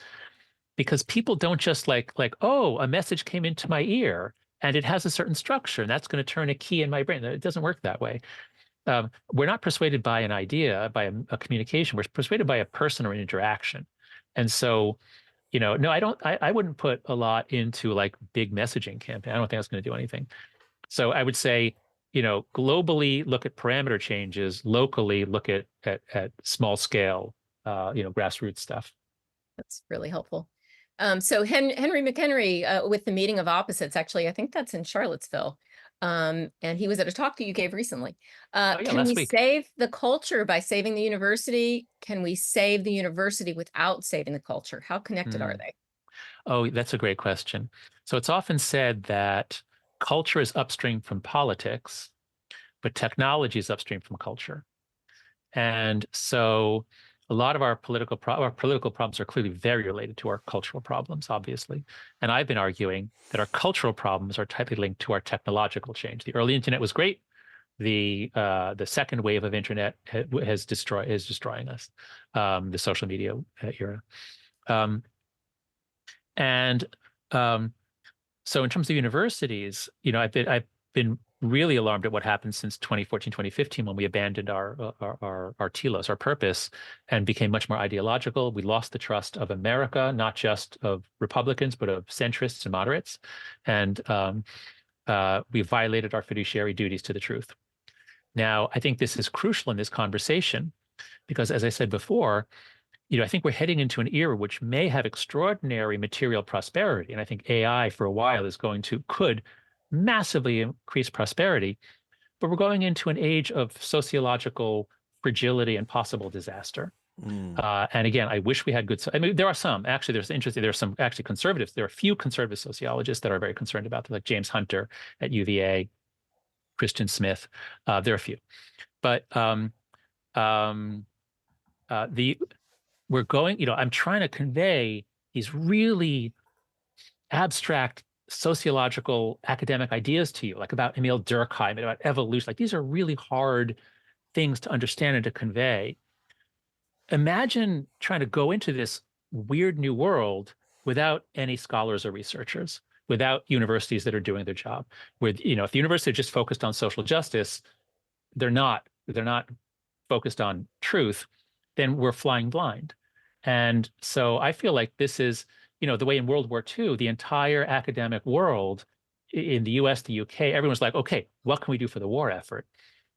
because people don't just like, oh, a message came into my ear and it has a certain structure and that's going to turn a key in my brain. It doesn't work that way. We're not persuaded by an idea, by a communication. We're persuaded by a person or an interaction. And so, no, I wouldn't put a lot into like big messaging campaign. I don't think that's going to do anything. So I would say, globally look at parameter changes, locally look at small scale, grassroots stuff. That's really helpful. So Henry McHenry with the Meeting of Opposites, actually, I think that's in Charlottesville. And he was at a talk that you gave recently. Can we save the culture by saving the university? Can we save the university without saving the culture? How connected are they? Oh, that's a great question. So it's often said that culture is upstream from politics, but technology is upstream from culture. And so a lot of our political problems are clearly very related to our cultural problems, obviously. And I've been arguing that our cultural problems are tightly linked to our technological change. The early internet was great. The second wave of internet is destroying us, the social media era. So in terms of universities, I've been really alarmed at what happened since 2014, 2015, when we abandoned our telos, our purpose, and became much more ideological. We lost the trust of America, not just of Republicans, but of centrists and moderates. And we violated our fiduciary duties to the truth. Now, I think this is crucial in this conversation, because as I said before, I think we're heading into an era which may have extraordinary material prosperity. And I think AI for a while could massively increase prosperity, but we're going into an age of sociological fragility and possible disaster. And again, I wish we had good. I mean, there are some actually. There's some actually conservatives. There are a few conservative sociologists that are very concerned about this, like James Hunter at UVA, Christian Smith. There are a few, but we're going. I'm trying to convey these really abstract sociological academic ideas to you, like about Emil Durkheim and about evolution. Like, these are really hard things to understand and to convey. Imagine trying to go into this weird new world without any scholars or researchers, without universities that are doing their job. If the university is just focused on social justice, they're not focused on truth, then we're flying blind. And so I feel like this is, the way in World War II, the entire academic world in the US, the UK, everyone's like, okay, what can we do for the war effort?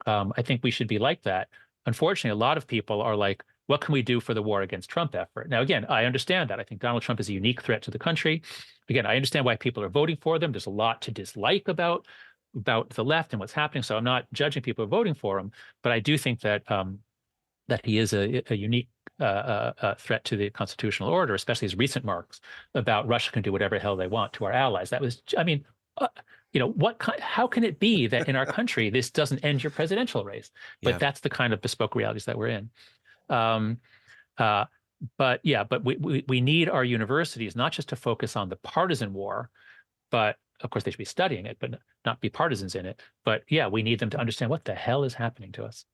I think we should be like that. Unfortunately, a lot of people are like, what can we do for the war against Trump effort? Now, again, I understand that. I think Donald Trump is a unique threat to the country. Again, I understand why people are voting for them. There's a lot to dislike about the left and what's happening. So I'm not judging people voting for him, but I do think that that he is a unique threat to the constitutional order, especially his recent remarks about Russia can do whatever the hell they want to our allies. That was, how can it be that in our country this doesn't end your presidential race? But that's the kind of bespoke realities that we're in. But we need our universities not just to focus on the partisan war, but of course they should be studying it, but not be partisans in it. But we need them to understand what the hell is happening to us.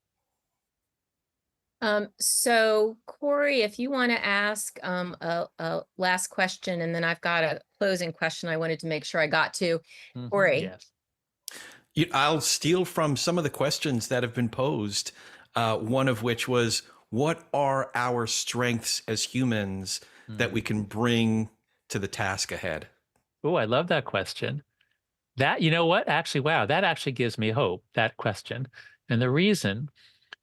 So Corey, if you want to ask a last question, and then I've got a closing question I wanted to make sure I got to. Corey. Yes. I'll steal from some of the questions that have been posed, one of which was, what are our strengths as humans that we can bring to the task ahead? Oh, I love that question. That, actually, wow, that actually gives me hope, that question. And the reason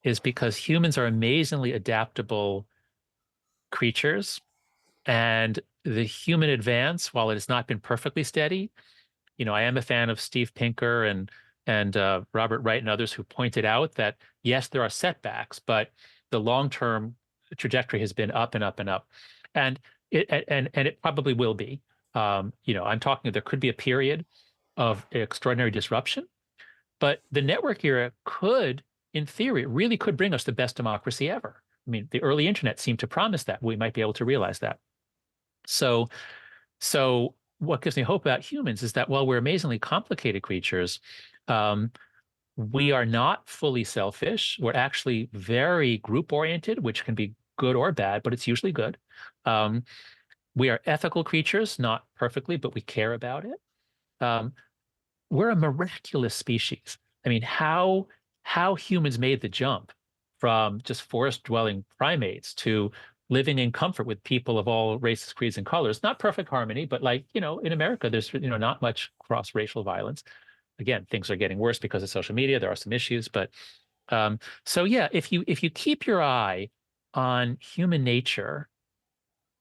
is because humans are amazingly adaptable creatures, and the human advance, while it has not been perfectly steady, I am a fan of Steve Pinker and Robert Wright and others who pointed out that yes, there are setbacks, but the long-term trajectory has been up and up and up, and it probably will be. I'm talking, there could be a period of extraordinary disruption, but the network era could, in theory, it really could bring us the best democracy ever. I mean, the early internet seemed to promise that we might be able to realize that. So what gives me hope about humans is that while we're amazingly complicated creatures, um, we are not fully selfish. We're actually very group oriented, which can be good or bad, but it's usually good. Um, we are ethical creatures, not perfectly, but we care about it. Um, we're a miraculous species. I mean, how humans made the jump from just forest-dwelling primates to living in comfort with people of all races, creeds, and colors. Not perfect harmony, but like, in America, there's, not much cross-racial violence. Again, things are getting worse because of social media. There are some issues, but so yeah, if you keep your eye on human nature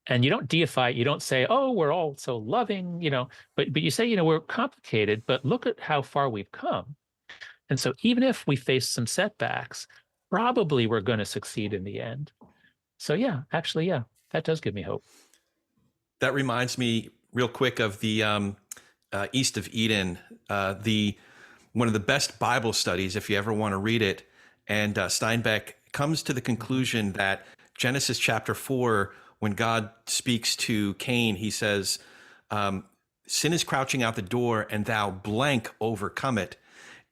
and you don't deify it, you don't say, oh, we're all so loving, but you say, we're complicated, but look at how far we've come. And so even if we face some setbacks, probably we're going to succeed in the end. So yeah, actually, yeah, that does give me hope. That reminds me real quick of the East of Eden, one of the best Bible studies, if you ever want to read it. And Steinbeck comes to the conclusion that Genesis chapter 4, when God speaks to Cain, he says, sin is crouching out the door and thou blank overcome it.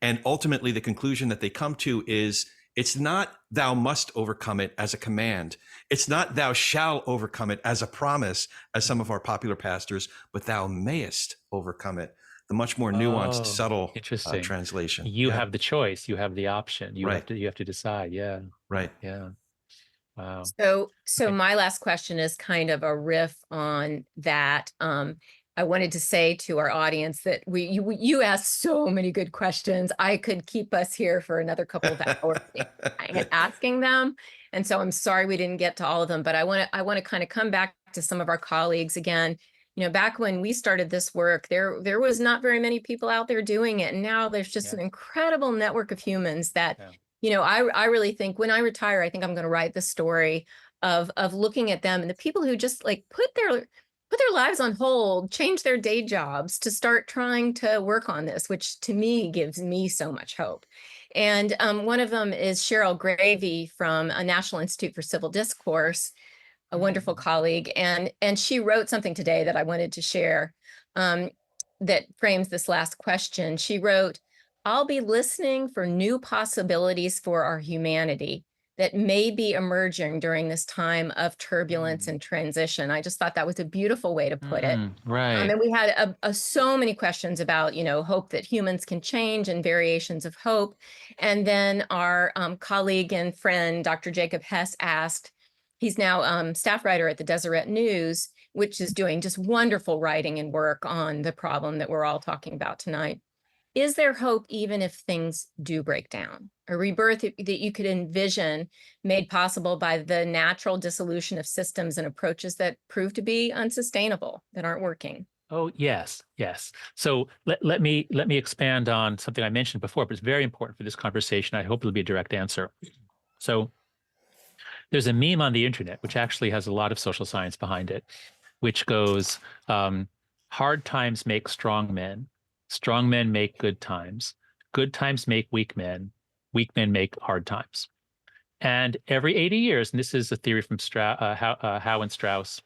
And ultimately the conclusion that they come to is, it's not thou must overcome it as a command. It's not thou shall overcome it as a promise, as some of our popular pastors, but thou mayest overcome it. The much more nuanced, subtle translation. You have the choice. You have the option. You Right. have to decide. Yeah. Right. Yeah. Wow. So Okay. my last question is kind of a riff on that. I wanted to say to our audience that you asked so many good questions. I could keep us here for another couple of hours asking them. And so I'm sorry we didn't get to all of them, but I want to kind of come back to some of our colleagues again. Back when we started this work, there was not very many people out there doing it. And now there's just an incredible network of humans that, I really think when I retire, I think I'm going to write the story of looking at them and the people who just like put their lives on hold, change their day jobs to start trying to work on this, which to me gives me so much hope. And one of them is Cheryl Gravy from a National Institute for Civil Discourse, a wonderful colleague. And she wrote something today that I wanted to share that frames this last question. She wrote, I'll be listening for new possibilities for our humanity that may be emerging during this time of turbulence and transition. I just thought that was a beautiful way to put it. Right. And we had so many questions about, hope that humans can change and variations of hope. And then our colleague and friend, Dr. Jacob Hess asked, he's now staff writer at the Deseret News, which is doing just wonderful writing and work on the problem that we're all talking about tonight. Is there hope even if things do break down? A rebirth that you could envision made possible by the natural dissolution of systems and approaches that prove to be unsustainable, that aren't working? Oh, yes, yes. So let me expand on something I mentioned before, but it's very important for this conversation. I hope it'll be a direct answer. So there's a meme on the internet, which actually has a lot of social science behind it, which goes, hard times make strong men make good times make weak men make hard times. And every 80 years, and this is a theory from Howe and Strauss,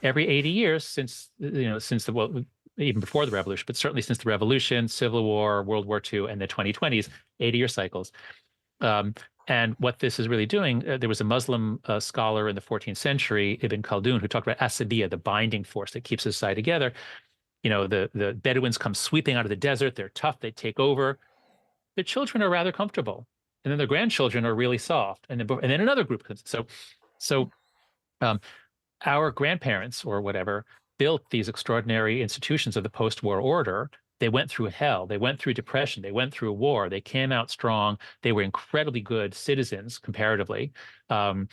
every 80 years since even before the revolution, but certainly since the revolution, Civil War, World War II, and the 2020s, 80-year cycles. And what this is really doing, there was a Muslim scholar in the 14th century, Ibn Khaldun, who talked about asabiya, the binding force that keeps society together. The Bedouins come sweeping out of the desert. They're tough. They take over. Their children are rather comfortable. And then their grandchildren are really soft. And then another group comes. So our grandparents or whatever built these extraordinary institutions of the post-war order. They went through hell. They went through depression. They went through a war. They came out strong. They were incredibly good citizens comparatively. And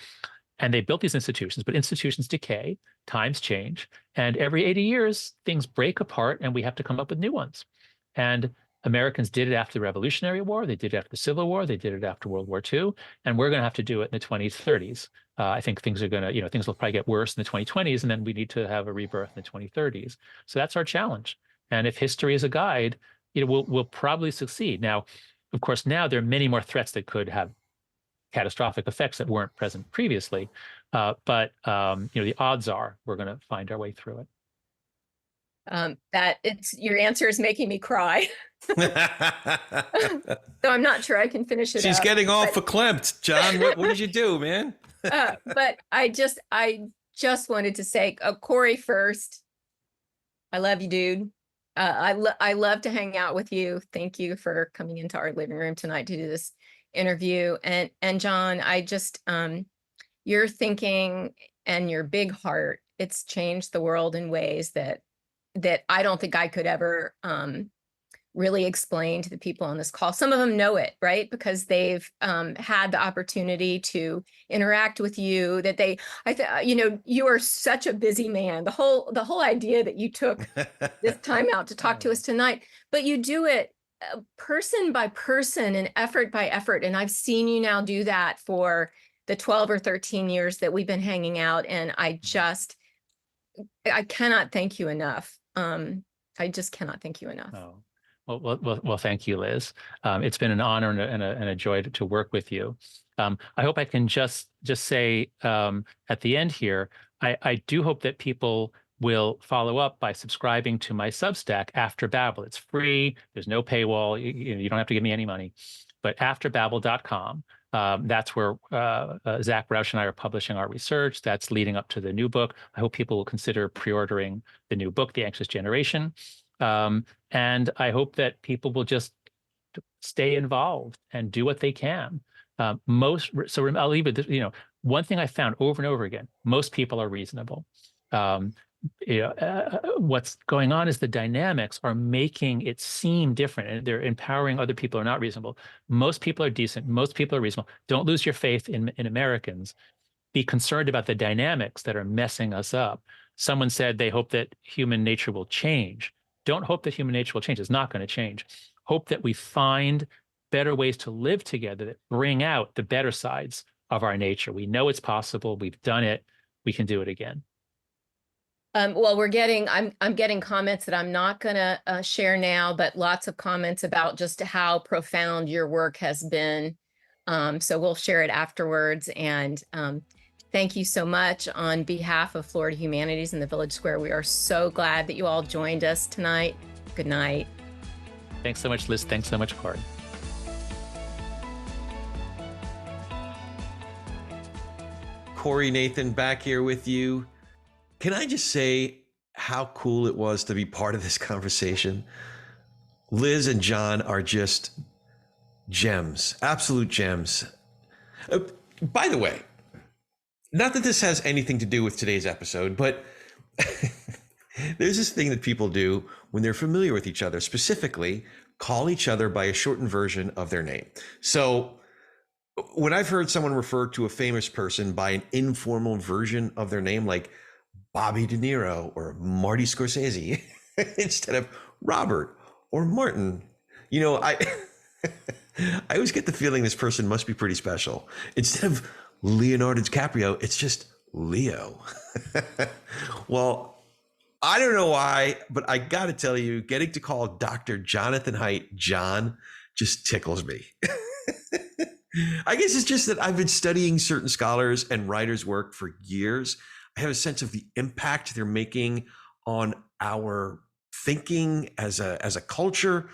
they built these institutions, but institutions decay, times change, and every 80 years, things break apart and we have to come up with new ones. And Americans did it after the Revolutionary War, they did it after the Civil War, they did it after World War II, and we're going to have to do it in the 20s, 30s. I think things are going to, things will probably get worse in the 2020s, and then we need to have a rebirth in the 2030s. So that's our challenge. And if history is a guide, we'll probably succeed. Now, of course, now there are many more threats that could have catastrophic effects that weren't present previously. But the odds are we're going to find our way through it. That your answer is making me cry. So I'm not sure I can finish it She's up, getting all verklempt. John, what did you do, man? but I just wanted to say, Corey first. I love you, dude. I love to hang out with you. Thank you for coming into our living room tonight to do this interview. And John, I just your thinking and your big heart, it's changed the world in ways that I don't think I could ever really explain to the people on this call. Some of them know it, right? Because they've had the opportunity to interact with you, you are such a busy man. The whole idea that you took this time out to talk to us tonight, but you do it person by person and effort by effort. And I've seen you now do that for the 12 or 13 years that we've been hanging out. And I cannot thank you enough. I just cannot thank you enough. Oh. Well, thank you, Liz. It's been an honor and a joy to work with you. I hope I can just say at the end here, I do hope that people will follow up by subscribing to my Substack, After Babel. It's free. There's no paywall. You don't have to give me any money. But afterbabel.com, that's where Zach Roush and I are publishing our research. That's leading up to the new book. I hope people will consider pre-ordering the new book, The Anxious Generation. And I hope that people will just stay involved and do what they can. I'll leave it. One thing I found over and over again: most people are reasonable. What's going on is the dynamics are making it seem different, and they're empowering other people who are not reasonable. Most people are decent. Most people are reasonable. Don't lose your faith in Americans. Be concerned about the dynamics that are messing us up. Someone said they hope that human nature will change. Don't hope that human nature will change. It's not going to change. Hope that we find better ways to live together that bring out the better sides of our nature. We know it's possible. We've done it. We can do it again. Well, I'm getting comments that I'm not going to share now, but lots of comments about just how profound your work has been. So we'll share it afterwards. And thank you so much on behalf of Florida Humanities and the Village Square. We are so glad that you all joined us tonight. Good night. Thanks so much, Liz. Thanks so much, Corey. Corey, Nathan, back here with you. Can I just say how cool it was to be part of this conversation? Liz and John are just gems, absolute gems. By the way, not that this has anything to do with today's episode, but there's this thing that people do when they're familiar with each other, specifically call each other by a shortened version of their name. So when I've heard someone refer to a famous person by an informal version of their name, like Bobby De Niro or Marty Scorsese, instead of Robert or Martin, I always get the feeling this person must be pretty special. Instead of Leonardo DiCaprio, it's just Leo. Well, I don't know why, but I got to tell you, getting to call Dr. Jonathan Haidt John just tickles me. I guess it's just that I've been studying certain scholars and writers' work for years. I have a sense of the impact they're making on our thinking as a culture.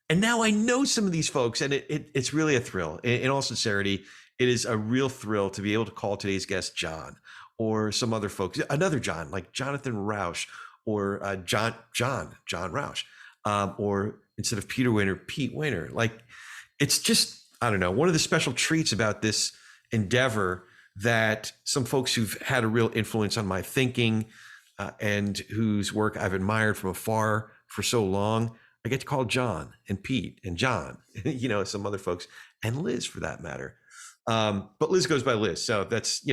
And now I know some of these folks, and it's really a thrill. In all sincerity, it is a real thrill to be able to call today's guest John, or some other folks, another John, like Jonathan Roush, or John Roush, or instead of Peter Wehner, Pete Wehner. Like, it's just, I don't know, one of the special treats about this endeavor that some folks who've had a real influence on my thinking and whose work I've admired from afar for so long, I get to call John and Pete and John, some other folks, and Liz for that matter. But Liz goes by Liz. So that's,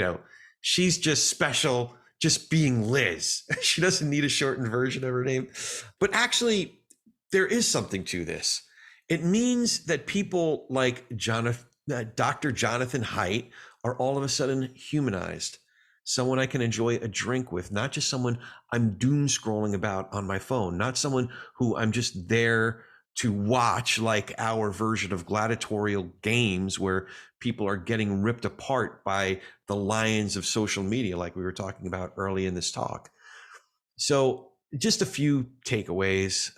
she's just special just being Liz. She doesn't need a shortened version of her name. But actually, there is something to this. It means that people like Dr. Jonathan Haidt are all of a sudden humanized. Someone I can enjoy a drink with, not just someone I'm doom scrolling about on my phone, not someone who I'm just there to watch, like our version of gladiatorial games where people are getting ripped apart by the lions of social media, like we were talking about early in this talk. So just a few takeaways.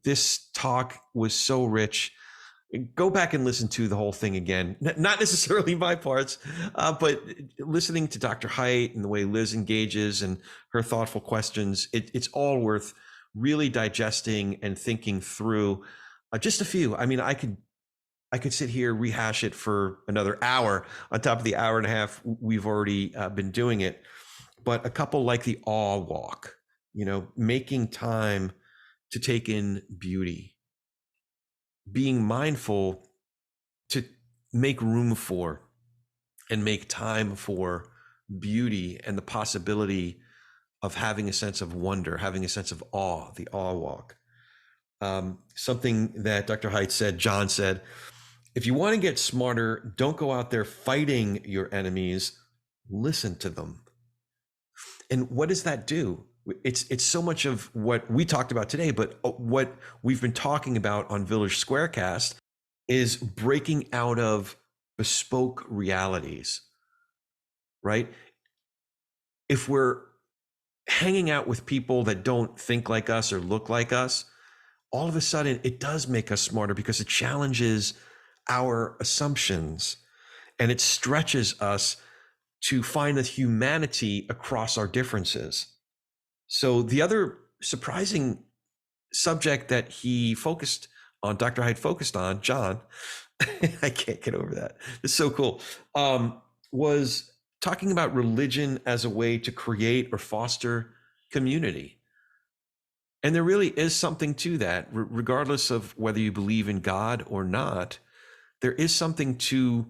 This talk was so rich. Go back and listen to the whole thing again. Not necessarily my parts, but listening to Dr. Haidt and the way Liz engages and her thoughtful questions, it's all worth really digesting and thinking through. Just a few. I mean, I could sit here, rehash it for another hour on top of the hour and a half we've already been doing it. But a couple like the awe walk, making time to take in beauty, being mindful to make room for and make time for beauty and the possibility of having a sense of wonder, having a sense of awe, the awe walk. Something that Dr. Haidt said, John said, if you want to get smarter, don't go out there fighting your enemies, listen to them. And what does that do? It's so much of what we talked about today, but what we've been talking about on Village SquareCast is breaking out of bespoke realities, right? If we're hanging out with people that don't think like us or look like us, all of a sudden it does make us smarter because it challenges our assumptions and it stretches us to find the humanity across our differences. So the other surprising subject that he focused on, Dr. Haidt focused on, John, I can't get over that. It's so cool, was talking about religion as a way to create or foster community. And there really is something to that, regardless of whether you believe in God or not. There is something to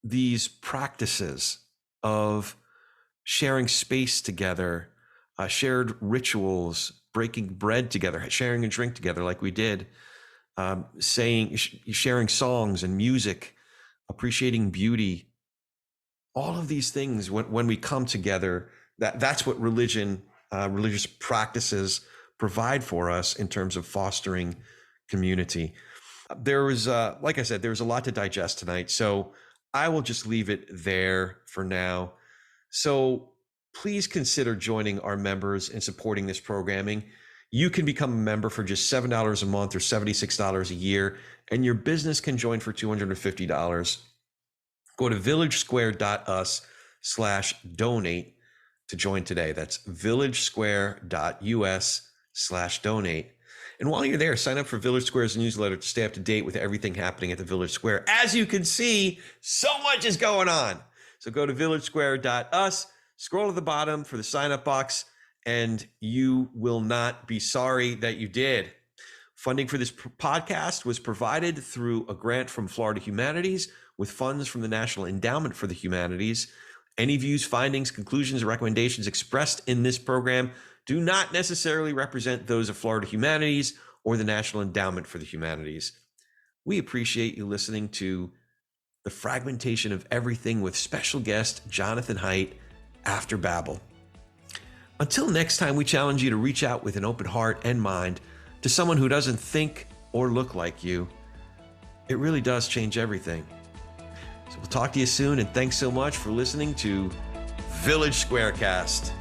these practices of sharing space together, shared rituals, breaking bread together, sharing a drink together like we did, sharing songs and music, appreciating beauty. All of these things, when we come together, that's what religious practices provide for us in terms of fostering community. There was, like I said, there was a lot to digest tonight, so I will just leave it there for now. So please consider joining our members and supporting this programming. You can become a member for just $7 a month or $76 a year, and your business can join for $250. Go to villagesquare.us/donate to join today. That's villagesquare.us/donate. And while you're there, sign up for Village Square's newsletter to stay up to date with everything happening at the Village Square. As you can see, so much is going on. So go to villagesquare.us, scroll to the bottom for the sign up box, and you will not be sorry that you did. Funding for this podcast was provided through a grant from Florida Humanities with funds from the National Endowment for the Humanities. Any views, findings, conclusions, or recommendations expressed in this program do not necessarily represent those of Florida Humanities or the National Endowment for the Humanities. We appreciate you listening to the Fragmentation of Everything with special guest Jonathan Haidt after Babel. Until next time, we challenge you to reach out with an open heart and mind to someone who doesn't think or look like you. It really does change everything. So we'll talk to you soon, and thanks so much for listening to Village SquareCast.